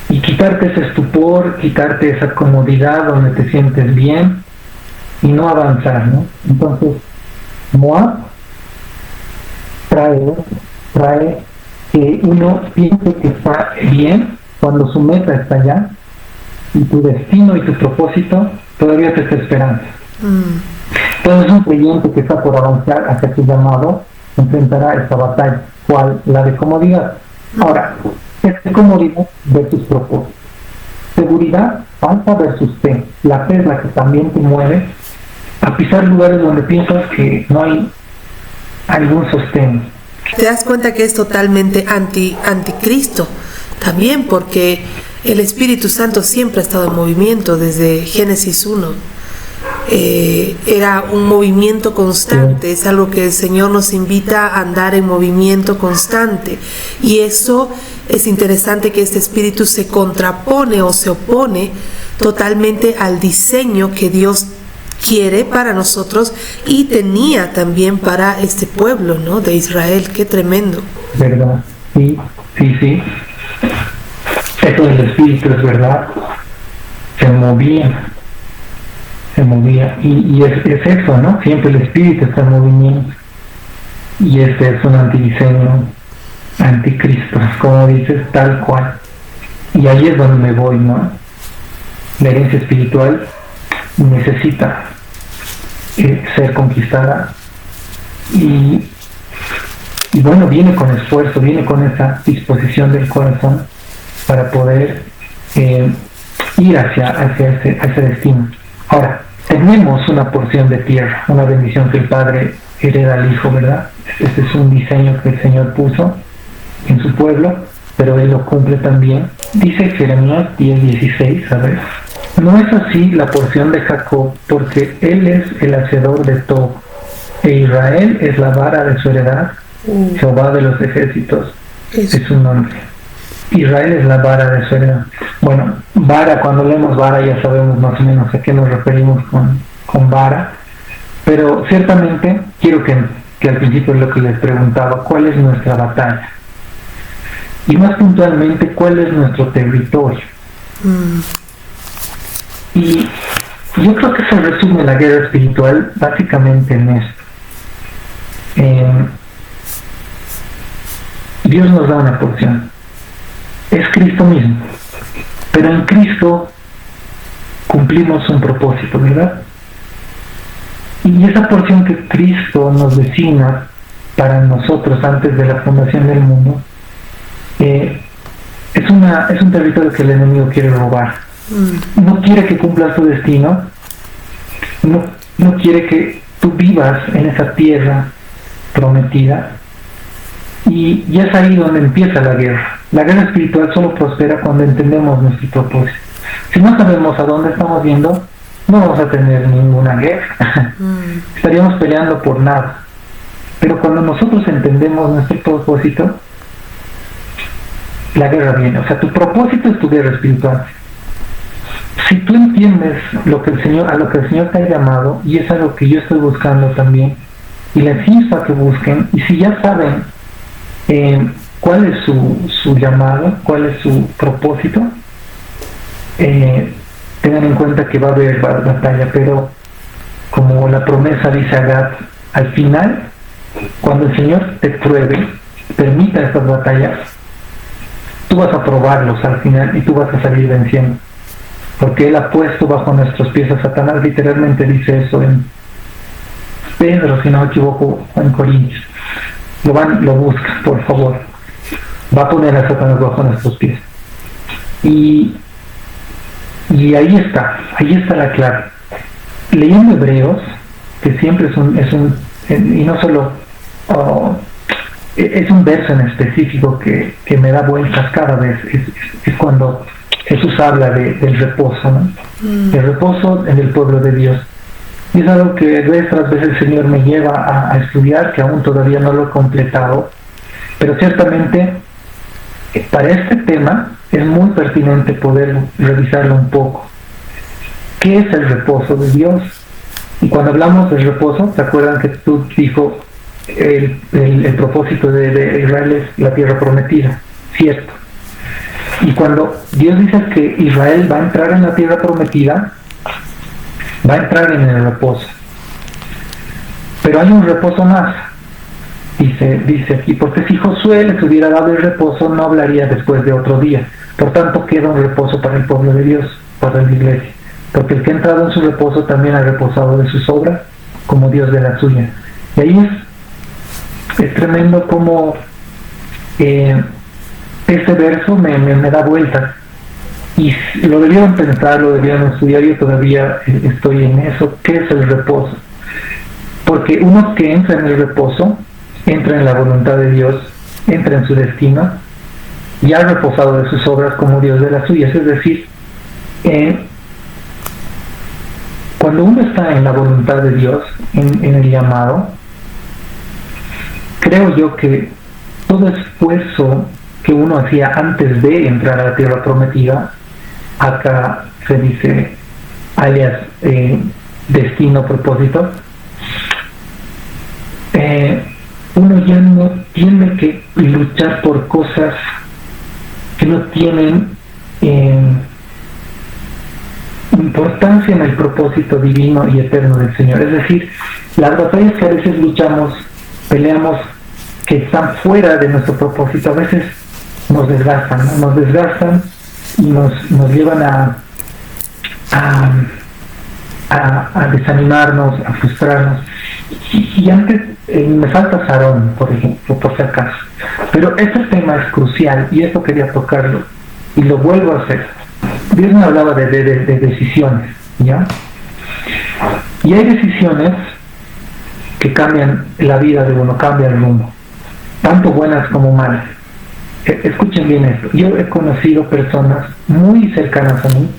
Speaker 2: y quitarte ese estupor, quitarte esa comodidad donde te sientes bien y no avanzar, ¿no? Entonces, Moab trae que uno piense que está bien cuando su meta está allá y tu destino y tu propósito todavía te está esperando. Entonces un creyente que está por avanzar hacia su llamado enfrentará esta batalla, ¿cuál? La de comodidad. Ahora, es comodidad versus propósito. Seguridad, falta versus fe. La fe es la que también te mueve a pisar lugares donde piensas que no hay algún sostén.
Speaker 3: Te das cuenta que es totalmente anticristo también, porque el Espíritu Santo siempre ha estado en movimiento desde Génesis 1. Era un movimiento constante, es algo que el Señor nos invita a andar en movimiento constante, y eso es interesante, que este espíritu se contrapone o se opone totalmente al diseño que Dios quiere para nosotros y tenía también para este pueblo, ¿no?, de Israel. Qué tremendo.
Speaker 2: ¿Verdad? Sí. Eso del espíritu es verdad. Se movía y es eso, ¿no? Siempre el espíritu está en movimiento, y este es un antidiseño, anticristo, como dices, tal cual. Y ahí es donde me voy, ¿no? La herencia espiritual necesita ser conquistada, y bueno, viene con esfuerzo, viene con esa disposición del corazón para poder ir hacia ese destino. Ahora, tenemos una porción de tierra, una bendición que el Padre hereda al Hijo, ¿verdad? Este es un diseño que el Señor puso en su pueblo, pero Él lo cumple también. Dice Jeremías 10:16, a ver: no es así la porción de Jacob, porque Él es el hacedor de todo, e Israel es la vara de su heredad, Jehová de los ejércitos es su nombre. Israel es la vara de su heredad. Bueno, vara, cuando leemos vara ya sabemos más o menos a qué nos referimos con vara, pero ciertamente quiero que al principio es lo que les preguntaba: ¿cuál es nuestra batalla? Y más puntualmente, ¿cuál es nuestro territorio? Y yo creo que se resume la guerra espiritual básicamente en esto. Dios nos da una porción, es Cristo mismo, pero en Cristo cumplimos un propósito, ¿verdad? Y esa porción que Cristo nos designa para nosotros antes de la fundación del mundo, es un territorio que el enemigo quiere robar. No quiere que cumplas tu destino, no quiere que tú vivas en esa tierra prometida, y es ahí donde empieza la guerra. La guerra espiritual solo prospera cuando entendemos nuestro propósito. Si no sabemos a dónde estamos yendo, no vamos a tener ninguna guerra. Estaríamos peleando por nada. Pero cuando nosotros entendemos nuestro propósito, la guerra viene. O sea, tu propósito es tu guerra espiritual. Si tú entiendes a lo que el Señor te ha llamado, y es algo que yo estoy buscando también, y les insto a que busquen, y si ya saben cuál es su llamado, cuál es su propósito, tengan en cuenta que va a haber batalla, pero como la promesa dice Agat, al final, cuando el Señor te pruebe, permita estas batallas, tú vas a probarlos al final y tú vas a salir venciendo, porque Él ha puesto bajo nuestros pies a Satanás. Literalmente dice eso en Pedro, si no me equivoco, en Corintios. Lo buscan, por favor. Va a poner a Satanás bajo nuestros pies. Y Y ahí está la clave. Leyendo Hebreos, que siempre y no solo, es un verso en específico que me da vueltas cada vez, es cuando Jesús habla del reposo, ¿no? El reposo en el pueblo de Dios. Y es algo que vez tras vez el Señor me lleva a estudiar, que aún todavía no lo he completado, pero ciertamente para este tema es muy pertinente poder revisarlo un poco. ¿Qué es el reposo de Dios? Y cuando hablamos del reposo, ¿se acuerdan que tú dijo el propósito de Israel es la tierra prometida? Cierto. Y cuando Dios dice que Israel va a entrar en la tierra prometida, va a entrar en el reposo. Pero hay un reposo más. Dice aquí, porque si Josué les hubiera dado el reposo, no hablaría después de otro día. Por tanto, queda un reposo para el pueblo de Dios, para la iglesia. Porque el que ha entrado en su reposo también ha reposado de sus obras, como Dios de la suya. Y ahí es tremendo como este verso me da vueltas. Y lo debieron pensar, lo debieron estudiar, yo todavía estoy en eso. ¿Qué es el reposo? Porque uno que entra en el reposo, entra en la voluntad de Dios, entra en su destino, y ha reposado de sus obras como Dios de las suyas. Es decir, cuando uno está en la voluntad de Dios, en el llamado, creo yo que todo esfuerzo que uno hacía antes de entrar a la tierra prometida, acá se dice alias destino, propósito, uno ya no tiene que luchar por cosas que no tienen importancia en el propósito divino y eterno del Señor. Es decir, las batallas que a veces luchamos, peleamos, que están fuera de nuestro propósito, a veces nos desgastan, ¿no? Nos desgastan y nos llevan a desanimarnos, a frustrarnos. Y antes me falta Sarón, por ejemplo, por si acaso. Pero este tema es crucial y esto quería tocarlo y lo vuelvo a hacer. Dios me hablaba de decisiones, ¿ya? Y hay decisiones que cambian la vida de uno, cambian el rumbo, tanto buenas como malas. Escuchen bien esto. Yo he conocido personas muy cercanas a mí,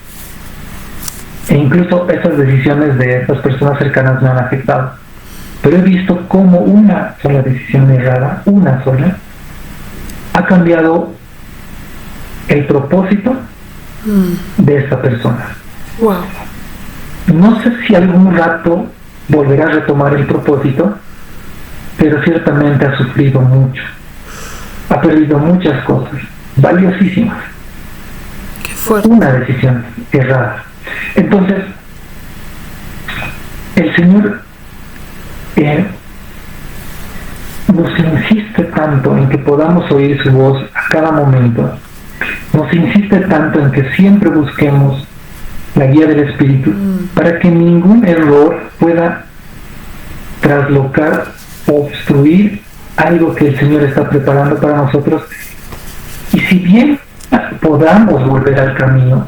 Speaker 2: e incluso esas decisiones de estas personas cercanas me han afectado. Pero he visto cómo una sola decisión errada, una sola, ha cambiado el propósito de esta persona.
Speaker 3: Wow.
Speaker 2: No sé si algún rato volverá a retomar el propósito, pero ciertamente ha sufrido mucho. Ha perdido muchas cosas valiosísimas.
Speaker 3: Qué fuerte.
Speaker 2: Una decisión errada. Entonces, el Señor nos insiste tanto en que podamos oír su voz a cada momento. Nos insiste tanto en que siempre busquemos la guía del Espíritu para que ningún error pueda traslocar o obstruir algo que el Señor está preparando para nosotros. Y si bien podamos volver al camino,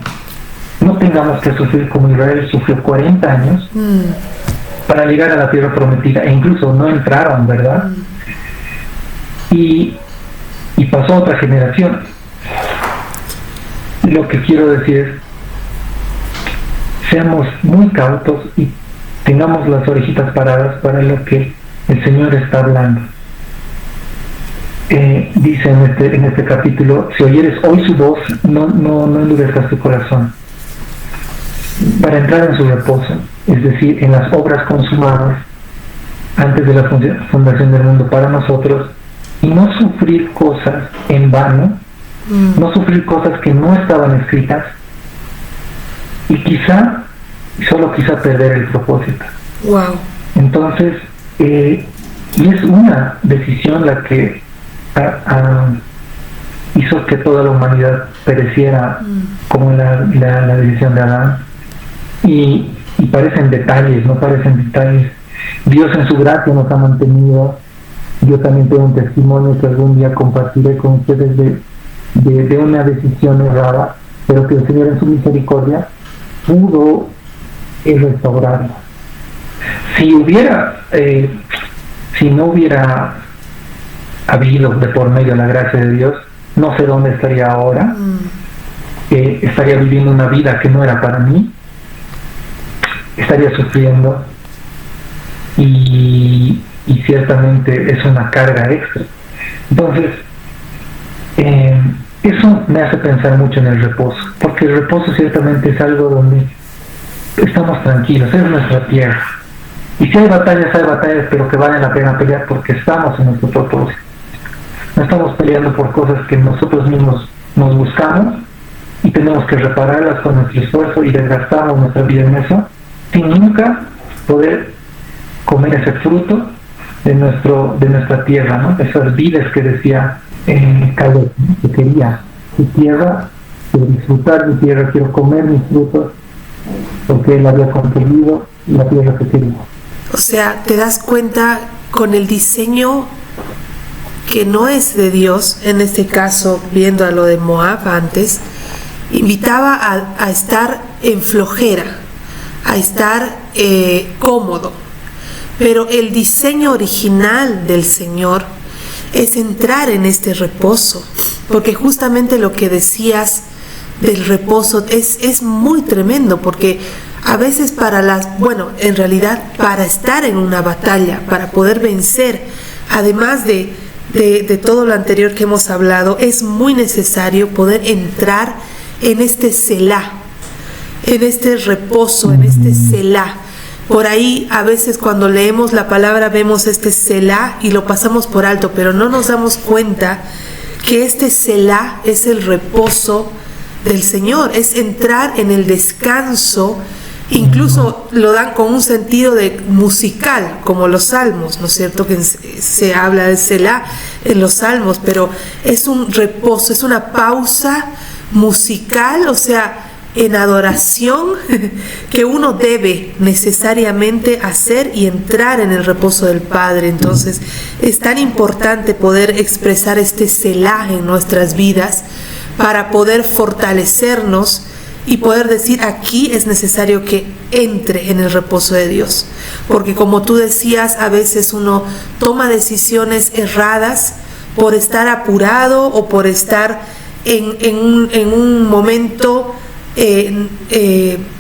Speaker 2: no tengamos que sufrir como Israel sufrió 40 años para llegar a la tierra prometida, e incluso no entraron, ¿verdad? Y pasó otra generación. Lo que quiero decir es, seamos muy cautos y tengamos las orejitas paradas para lo que el Señor está hablando. Dice en este capítulo, si oyeres hoy su voz, no endurezcas tu corazón, para entrar en su reposo, es decir, en las obras consumadas antes de la fundación del mundo para nosotros, y no sufrir cosas en vano, no sufrir cosas que no estaban escritas, y solo quizá perder el propósito.
Speaker 3: Wow.
Speaker 2: Entonces, y es una decisión la que hizo que toda la humanidad pereciera, como la decisión de Adán, y parecen detalles, no parecen detalles. Dios en su gracia nos ha mantenido. Yo también tengo un testimonio que algún día compartiré con ustedes de una decisión errada, pero que el Señor en su misericordia pudo restaurarlo. Si no hubiera habido de por medio la gracia de Dios, no sé dónde estaría ahora. Estaría viviendo una vida que no era para mí, estaría sufriendo y ciertamente es una carga extra. Entonces, eso me hace pensar mucho en el reposo, porque el reposo ciertamente es algo donde estamos tranquilos, es nuestra tierra. Y si hay batallas, pero que vale la pena pelear porque estamos en nuestro propósito. No estamos peleando por cosas que nosotros mismos nos buscamos y tenemos que repararlas con nuestro esfuerzo y desgastamos nuestra vida en eso, sin nunca poder comer ese fruto de nuestra tierra, ¿no? Esas vidas que decía Caleb, que quería mi tierra, quiero disfrutar mi tierra, quiero comer mis frutos, porque él había conseguido la tierra que quería.
Speaker 3: O sea, te das cuenta con el diseño que no es de Dios, en este caso, viendo a lo de Moab antes, invitaba a estar en flojera, a estar cómodo. Pero el diseño original del Señor es entrar en este reposo, porque justamente lo que decías del reposo es muy tremendo, porque a veces en realidad para estar en una batalla, para poder vencer, además de todo lo anterior que hemos hablado, es muy necesario poder entrar en este Selah, en este reposo, en este Selah. Por ahí a veces cuando leemos la palabra vemos este Selah y lo pasamos por alto, pero no nos damos cuenta que este Selah es el reposo del Señor, es entrar en el descanso. Incluso lo dan con un sentido de musical, como los salmos, ¿no es cierto? Que se habla de Selah en los salmos, pero es un reposo, es una pausa musical, o sea, en adoración que uno debe necesariamente hacer y entrar en el reposo del Padre. Entonces es tan importante poder expresar este Selah en nuestras vidas para poder fortalecernos y poder decir, aquí es necesario que entre en el reposo de Dios, porque como tú decías, a veces uno toma decisiones erradas por estar apurado o por estar en un momento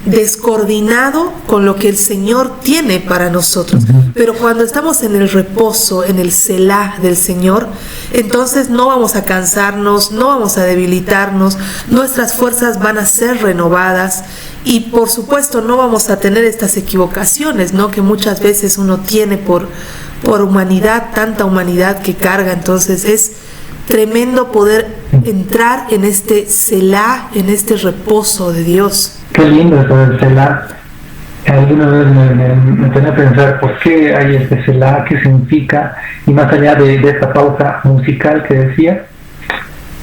Speaker 3: descoordinado con lo que el Señor tiene para nosotros. Pero cuando estamos en el reposo, en el Selah del Señor, entonces no vamos a cansarnos, no vamos a debilitarnos, nuestras fuerzas van a ser renovadas y por supuesto no vamos a tener estas equivocaciones, ¿no? Que muchas veces uno tiene por humanidad, tanta humanidad que carga. Entonces es tremendo poder entrar en este Selah, en este reposo de Dios.
Speaker 2: Qué lindo eso del Selah. Alguna vez me tenía a pensar por qué hay este Selah, qué significa, y más allá de esta pausa musical que decía,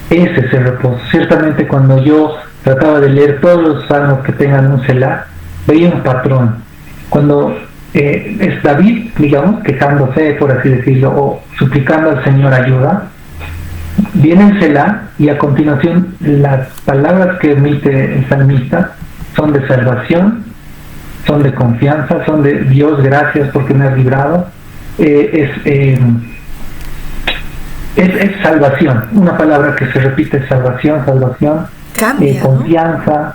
Speaker 2: ese es el reposo. Ciertamente cuando yo trataba de leer todos los salmos que tengan un Selah, veía un patrón. Cuando es David, digamos, quejándose, por así decirlo, o suplicando al Señor ayuda, viene el Selah y a continuación las palabras que emite el salmista son de salvación, son de confianza, son de Dios, gracias porque me has librado. Es salvación, una palabra que se repite es salvación,
Speaker 3: cambia,
Speaker 2: confianza, ¿no?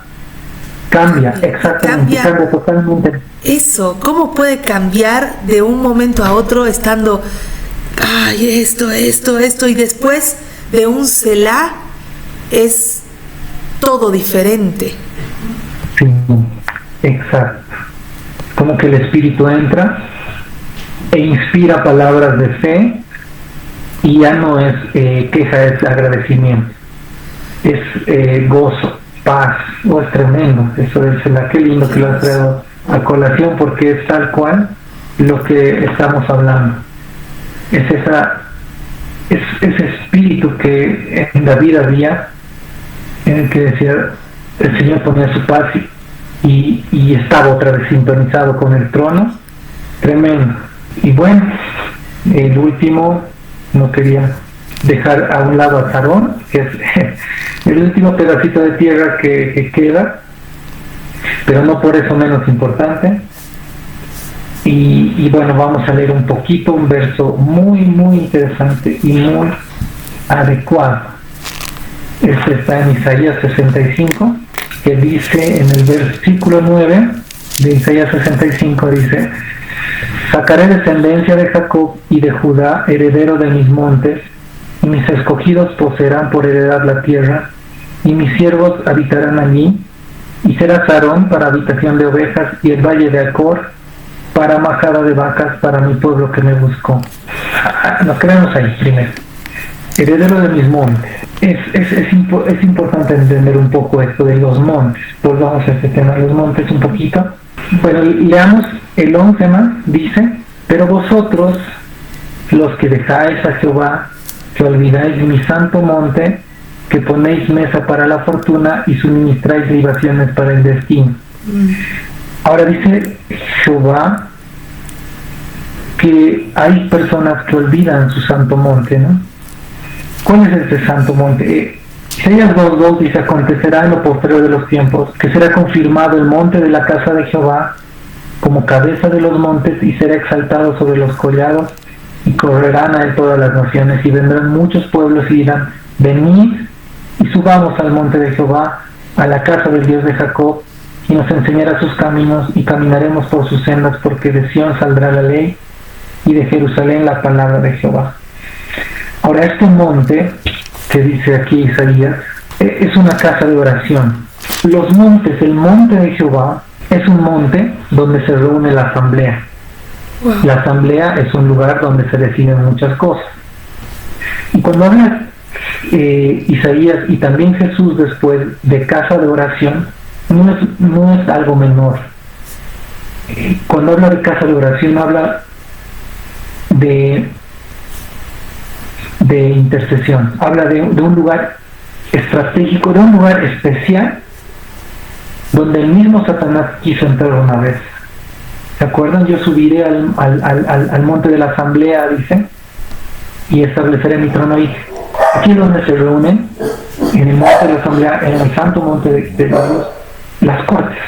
Speaker 2: Cambia, exactamente, cambia totalmente.
Speaker 3: Eso, ¿cómo puede cambiar de un momento a otro estando, ay, esto, y después de un Selah es todo diferente?
Speaker 2: Sí, exacto. Como que el Espíritu entra e inspira palabras de fe y ya no es queja, es agradecimiento, es gozo, paz. Es tremendo eso del Selah. Qué lindo que lo has traído a colación, porque es tal cual lo que estamos hablando. Es ese espíritu que en David había, en el que decía, el Señor ponía su paz y estaba otra vez sintonizado con el trono. Tremendo. Y bueno, el último, no quería dejar a un lado a Sarón, que es el último pedacito de tierra que queda, pero no por eso menos importante. Y bueno, vamos a leer un poquito un verso muy interesante y muy adecuado. Este está en Isaías 65, que dice en el versículo 9 de Isaías 65, dice: sacaré descendencia de Jacob y de Judá, heredero de mis montes, y mis escogidos poseerán por heredad la tierra, y mis siervos habitarán allí, y será Sarón para habitación de ovejas, y el valle de Acor para majada de vacas, para mi pueblo que me buscó. Nos quedamos ahí primero. Heredero de mis montes. Es importante entender un poco esto de los montes. Volvamos a este tema de los montes un poquito. Bueno, leamos el 11 más. Dice: pero vosotros, los que dejáis a Jehová, que olvidáis mi santo monte, que ponéis mesa para la fortuna y suministráis libaciones para el destino. Ahora dice Jehová que hay personas que olvidan su santo monte, ¿no? ¿Cuál es este santo monte? Isaías 2:2 dice: acontecerá en lo postrero de los tiempos, que será confirmado el monte de la casa de Jehová como cabeza de los montes, y será exaltado sobre los collados, y correrán a él todas las naciones, y vendrán muchos pueblos y dirán: venid y subamos al monte de Jehová, a la casa del Dios de Jacob, y nos enseñará sus caminos, y caminaremos por sus sendas, porque de Sión saldrá la ley, y de Jerusalén la palabra de Jehová. Ahora, este monte que dice aquí Isaías es una casa de oración. Los montes, el monte de Jehová, es un monte donde se reúne la asamblea. Wow. La asamblea es un lugar donde se deciden muchas cosas. Y cuando habla Isaías y también Jesús después de casa de oración, no es algo menor. Cuando habla de casa de oración, habla de intercesión, habla de un lugar estratégico, de un lugar especial, donde el mismo Satanás quiso entrar una vez. ¿Se acuerdan? Yo subiré al monte de la asamblea, dice, y estableceré mi trono ahí. Aquí es donde se reúnen, en el monte de la asamblea, en el santo monte de Dios, las cortes.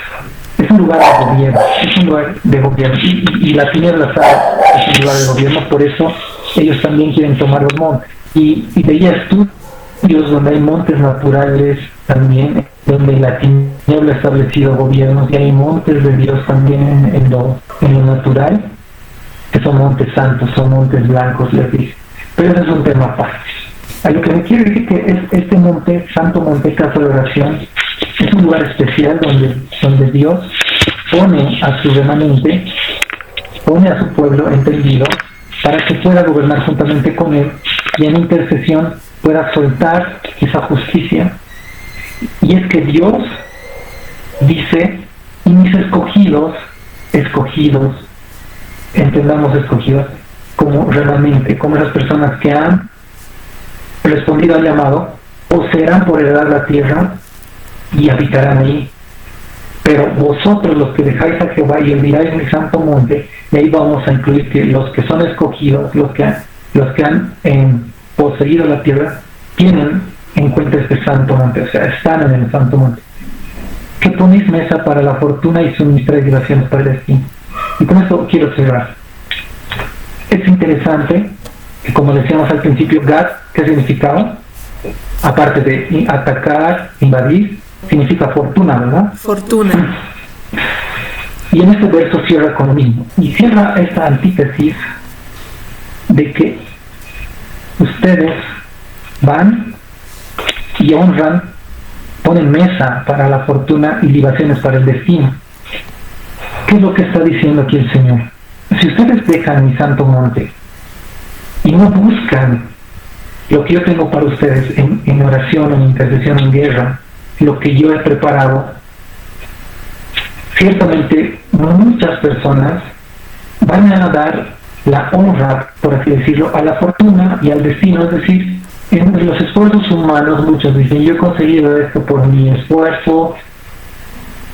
Speaker 2: Es un lugar de gobierno, y la tiniebla sabe, es un lugar de gobierno. Por eso ellos también quieren tomar los montes, y veía estudios donde hay montes naturales también, donde la tiniebla ha establecido gobiernos, y hay montes de Dios también en lo natural, que son montes santos, son montes blancos, les dice. Pero ese es un tema aparte. A lo que me quiero decir que es este monte, santo monte, casa de oración, es un lugar especial donde Dios pone a su remanente, pone a su pueblo entendido, para que pueda gobernar juntamente con él, y en intercesión pueda soltar esa justicia. Y es que Dios dice: y mis escogidos, entendamos escogidos como remanente, como esas personas que han respondido al llamado, poseerán por heredad la tierra y habitarán allí. Pero vosotros, los que dejáis a Jehová y olvidáis mi santo monte, y ahí vamos a incluir que los que son escogidos, los que han poseído la tierra, tienen en cuenta este santo monte, o sea, están en el santo monte. Que ponéis mesa para la fortuna y suministráis libaciones para el destino. Y con esto quiero cerrar. Es interesante que, como decíamos al principio, Gad, ¿qué significaba? Aparte de atacar, invadir, significa fortuna, ¿verdad?
Speaker 3: Fortuna.
Speaker 2: Y en este verso cierra con lo mismo. Y cierra esta antítesis de que ustedes van y honran, ponen mesa para la fortuna y libaciones para el destino. ¿Qué es lo que está diciendo aquí el Señor? Si ustedes dejan mi santo monte y no buscan lo que yo tengo para ustedes en oración, en intercesión, en guerra, lo que yo he preparado, ciertamente muchas personas van a dar la honra, por así decirlo, a la fortuna y al destino. Es decir, en los esfuerzos humanos muchos dicen: yo he conseguido esto por mi esfuerzo,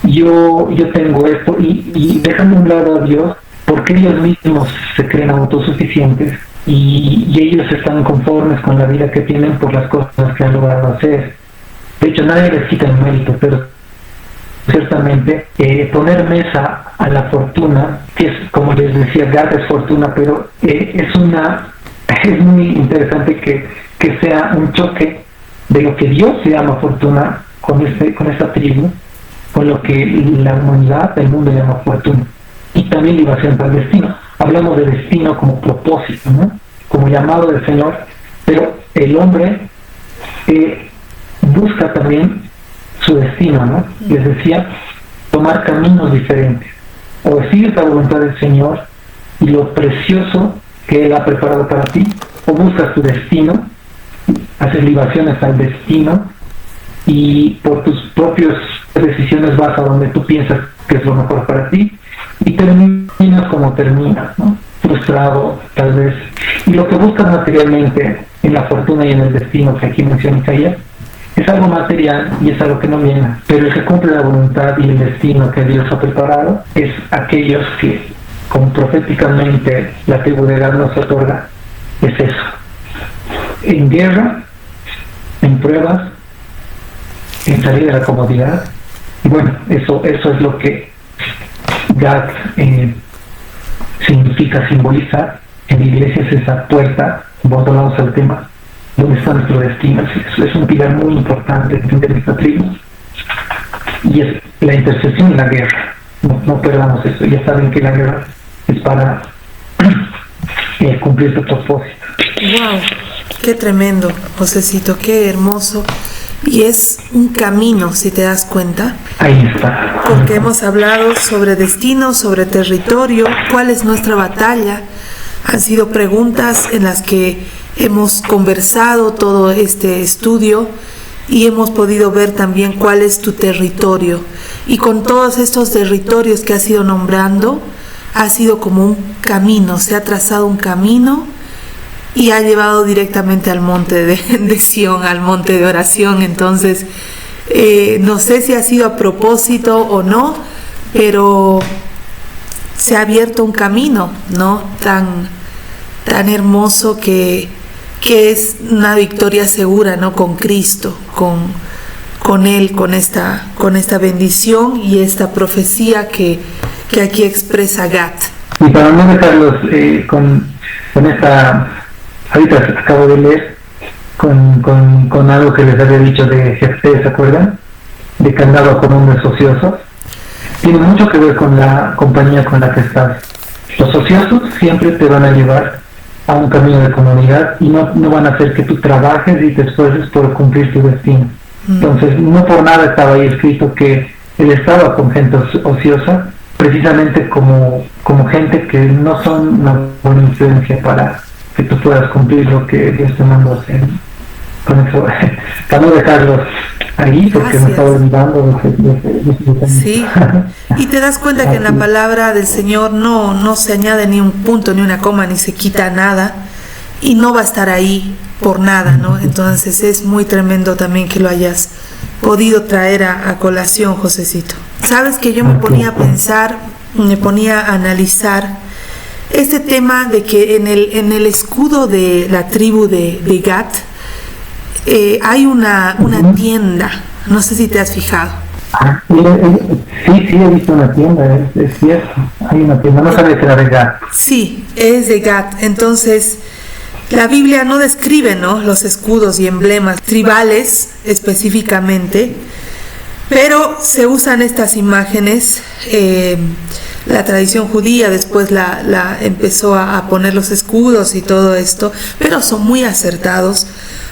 Speaker 2: yo tengo esto, y dejan de un lado a Dios porque ellos mismos se creen autosuficientes y ellos están conformes con la vida que tienen por las cosas que han logrado hacer. De hecho, nadie les quita el mérito, pero ciertamente poner mesa a la fortuna, que es, como les decía, Gad es fortuna, pero es muy interesante que sea un choque de lo que Dios se llama fortuna con esta tribu, con lo que la humanidad, el mundo llama fortuna, y también libación al destino. Hablamos de destino como propósito, ¿no? Como llamado del Señor, pero el hombre busca también su destino, ¿no? Les decía, tomar caminos diferentes, o sigues la voluntad del Señor y lo precioso que Él ha preparado para ti, o buscas tu destino, haces libaciones al destino y por tus propias decisiones vas a donde tú piensas que es lo mejor para ti y terminas como terminas, ¿no? Frustrado tal vez, y lo que buscas materialmente en la fortuna y en el destino que aquí menciona Isaías es algo material y es algo que no viene, pero el que cumple la voluntad y el destino que Dios ha preparado es aquellos que, como proféticamente la tribu de Gad nos otorga, es eso: en guerra, en pruebas, en salir de la comodidad. Y bueno, eso es lo que Gad significa, simbolizar. En la iglesia es esa puerta, volvamos al tema, donde está nuestro destino. Es un pilar muy importante de esta tribu, y es la intercesión y la guerra. No perdamos eso. Ya saben que la guerra es para cumplir tu propósito.
Speaker 3: Wow, qué tremendo, Josecito, qué hermoso. Y es un camino, si te das cuenta.
Speaker 2: Ahí está.
Speaker 3: Porque hemos hablado sobre destino, sobre territorio, cuál es nuestra batalla. Han sido preguntas en las que hemos conversado todo este estudio y hemos podido ver también cuál es tu territorio. Y con todos estos territorios que has ido nombrando, ha sido como un camino, se ha trazado un camino y ha llevado directamente al monte de Sión, al monte de oración. Entonces, no sé si ha sido a propósito o no, pero se ha abierto un camino, ¿no? Tan hermoso que es una victoria segura, ¿no? Con Cristo, con Él, con esta bendición y esta profecía que aquí expresa Gad.
Speaker 2: Y para no dejarlos con esta, ahorita acabo de leer con algo que les había dicho de Jefté, ¿se acuerdan? De que andaba con hombres ociosos. Tiene mucho que ver con la compañía con la que estás. Los ociosos siempre te van a llevar a un camino de comunidad y no van a hacer que tú trabajes y te esfuerces por cumplir tu destino. Entonces, no por nada estaba ahí escrito que él estaba con gente ociosa, precisamente como gente que no son una buena influencia para que tú puedas cumplir lo que Dios te mandó hacer. Con eso, para no dejarlos ahí, porque me estaba olvidando de
Speaker 3: Sí, y te das cuenta que en la palabra del Señor no se añade ni un punto, ni una coma, ni se quita nada, y no va a estar ahí por nada, ¿no? Entonces es muy tremendo también que lo hayas podido traer a colación, Josecito. Sabes que yo me ponía a pensar, me ponía a analizar este tema de que en el escudo de la tribu de Gad hay una tienda, no sé si te has fijado.
Speaker 2: Sí, he visto una tienda, es cierto, hay una tienda, no sabía que era de Gad.
Speaker 3: Sí, es de Gad. Entonces, la Biblia no describe, ¿no?, los escudos y emblemas tribales específicamente, pero se usan estas imágenes. La tradición judía después la empezó a poner los escudos y todo esto, pero son muy acertados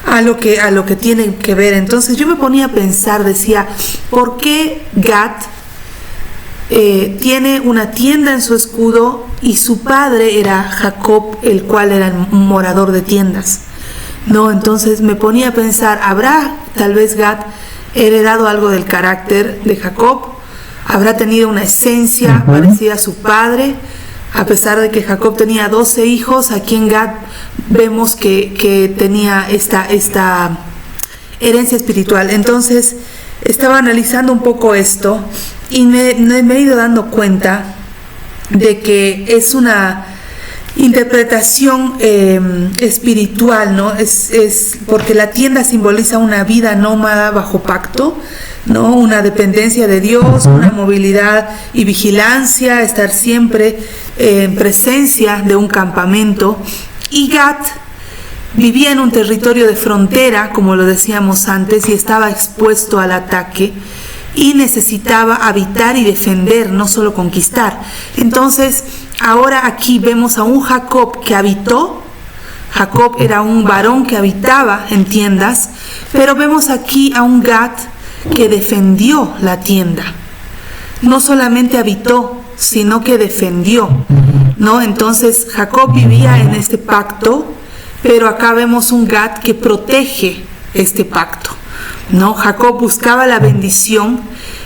Speaker 3: a lo que tienen que ver. Entonces yo me ponía a pensar, decía, ¿por qué Gad tiene una tienda en su escudo y su padre era Jacob, el cual era un morador de tiendas? No, entonces me ponía a pensar, ¿habrá tal vez Gad heredado algo del carácter de Jacob? ¿Habrá tenido una esencia parecida a su padre? A pesar de que Jacob tenía 12 hijos, aquí en Gad vemos que tenía esta herencia espiritual. Entonces estaba analizando un poco esto y me he ido dando cuenta de que es una interpretación espiritual, ¿no? Es porque la tienda simboliza una vida nómada bajo pacto, ¿no? Una dependencia de Dios, una movilidad y vigilancia, estar siempre en presencia de un campamento. Y Gad vivía en un territorio de frontera, como lo decíamos antes, y estaba expuesto al ataque y necesitaba habitar y defender, no solo conquistar. Entonces, ahora aquí vemos a un Jacob que habitó. Jacob era un varón que habitaba en tiendas, pero vemos aquí a un Gad que defendió la tienda. No solamente habitó, sino que defendió, ¿no? Entonces Jacob vivía en este pacto, pero acá vemos un Gad que protege este pacto, ¿no? Jacob buscaba la bendición,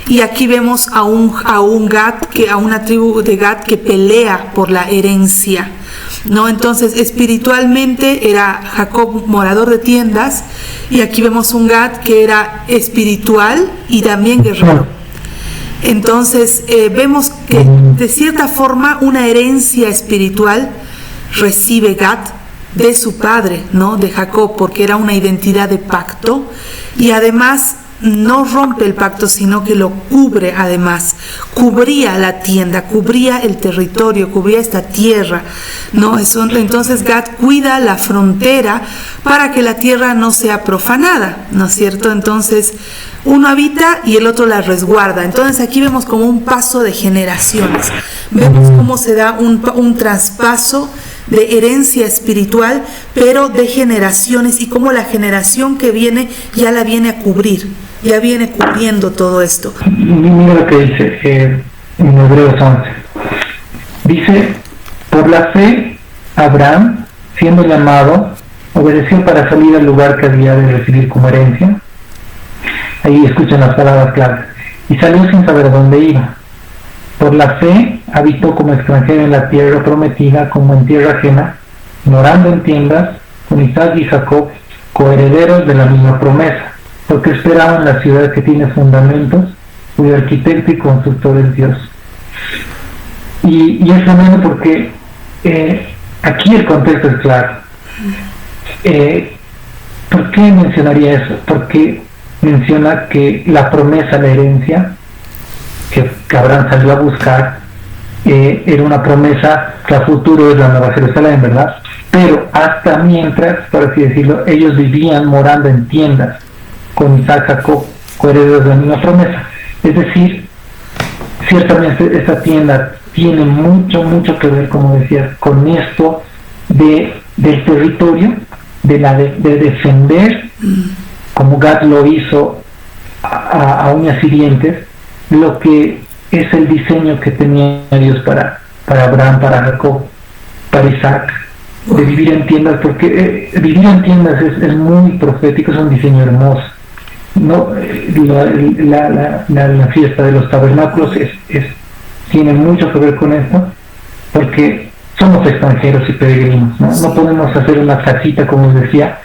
Speaker 3: y aquí vemos a un Gad, a una tribu de Gad que pelea por la herencia, ¿no? Entonces espiritualmente era Jacob morador de tiendas, y aquí vemos un Gad que era espiritual y también guerrero. Entonces vemos que de cierta forma una herencia espiritual recibe Gad de su padre, ¿no? De Jacob, porque era una identidad de pacto, y además no rompe el pacto, sino que lo cubre. Además cubría la tienda, cubría el territorio, cubría esta tierra, ¿no? Entonces Gad cuida la frontera para que la tierra no sea profanada, ¿no es cierto? Entonces uno habita y el otro la resguarda. Entonces aquí vemos como un paso de generaciones, vemos cómo se da un traspaso de herencia espiritual, pero de generaciones, y cómo la generación que viene ya la viene a cubrir, ya viene cubriendo todo esto.
Speaker 2: Mira lo que dice en Hebreos 11. Dice: por la fe, Abraham, siendo llamado, obedeció para salir al lugar que había de recibir como herencia. Ahí escuchan las palabras claves. Y salió sin saber dónde iba. Por la fe habitó como extranjero en la tierra prometida, como en tierra ajena, morando en tiendas con Isaac y Jacob, coherederos de la misma promesa, porque esperaban la ciudad que tiene fundamentos, cuyo arquitecto y constructor es Dios. Y es tremendo porque aquí el contexto es claro. ¿Por qué mencionaría eso? Porque menciona que la promesa, la herencia que Abraham salió a buscar, era una promesa que a futuro es la Nueva Jerusalén, ¿verdad? Pero hasta mientras, por así decirlo, ellos vivían morando en tiendas con Isaac, Jacob, coherederos de la misma promesa. Es decir, ciertamente esta tienda tiene mucho que ver, como decía, con esto del territorio, de defender, como Gad lo hizo a uñas y dientes, lo que es el diseño que tenía Dios para Abraham, para Jacob, para Isaac, de vivir en tiendas, porque vivir en tiendas es muy profético, es un diseño hermoso, ¿no? La fiesta de los tabernáculos tiene mucho que ver con esto, porque somos extranjeros y peregrinos, no podemos hacer una casita, como os decía,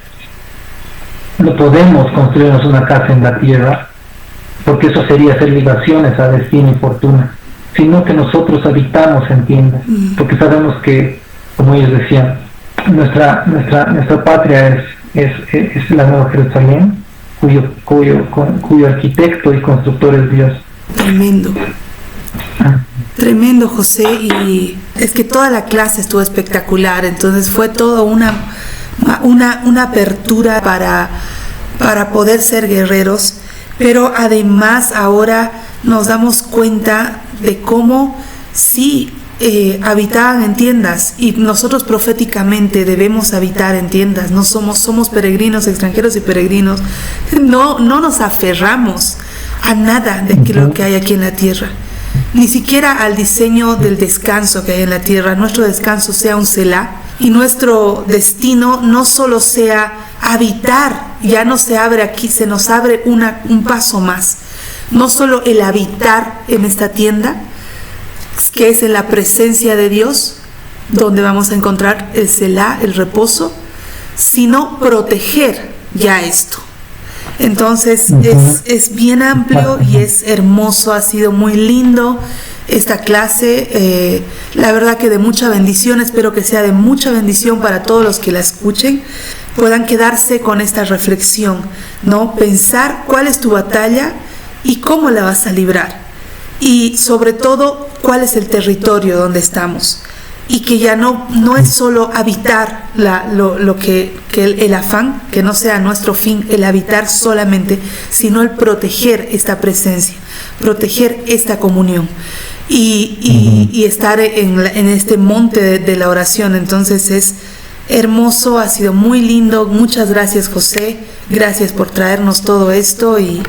Speaker 2: no podemos construirnos una casa en la tierra, porque eso sería hacer libaciones a destino y fortuna, sino que nosotros habitamos en tiendas, porque sabemos que, como ellos decían, nuestra patria es la Nueva Jerusalén, cuyo arquitecto y constructor es Dios.
Speaker 3: Tremendo. Tremendo, José, y es que toda la clase estuvo espectacular. Entonces fue toda una apertura para poder ser guerreros, pero además ahora nos damos cuenta de cómo sí habitaban en tiendas, y nosotros proféticamente debemos habitar en tiendas. No somos peregrinos, extranjeros y peregrinos. No nos aferramos a nada de lo que hay aquí en la tierra, ni siquiera al diseño del descanso que hay en la tierra. Nuestro descanso sea un Selah, y nuestro destino no solo sea habitar. Ya no se abre aquí, se nos abre un paso más. No solo el habitar en esta tienda, que es en la presencia de Dios, donde vamos a encontrar el Selah, el reposo, sino proteger ya esto. Entonces es bien amplio y es hermoso, ha sido muy lindo esta clase, la verdad que de mucha bendición. Espero que sea de mucha bendición para todos los que la escuchen, puedan quedarse con esta reflexión, ¿no? Pensar cuál es tu batalla y cómo la vas a librar. Y sobre todo, cuál es el territorio donde estamos. Y que ya no es solo habitar el afán, que no sea nuestro fin el habitar solamente, sino el proteger esta presencia, proteger esta comunión y estar en este monte de la oración. Entonces es hermoso, ha sido muy lindo. Muchas gracias, José, gracias por traernos todo esto y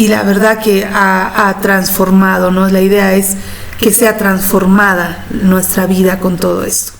Speaker 3: la verdad que ha transformado, ¿no? La idea es que sea transformada nuestra vida con todo esto.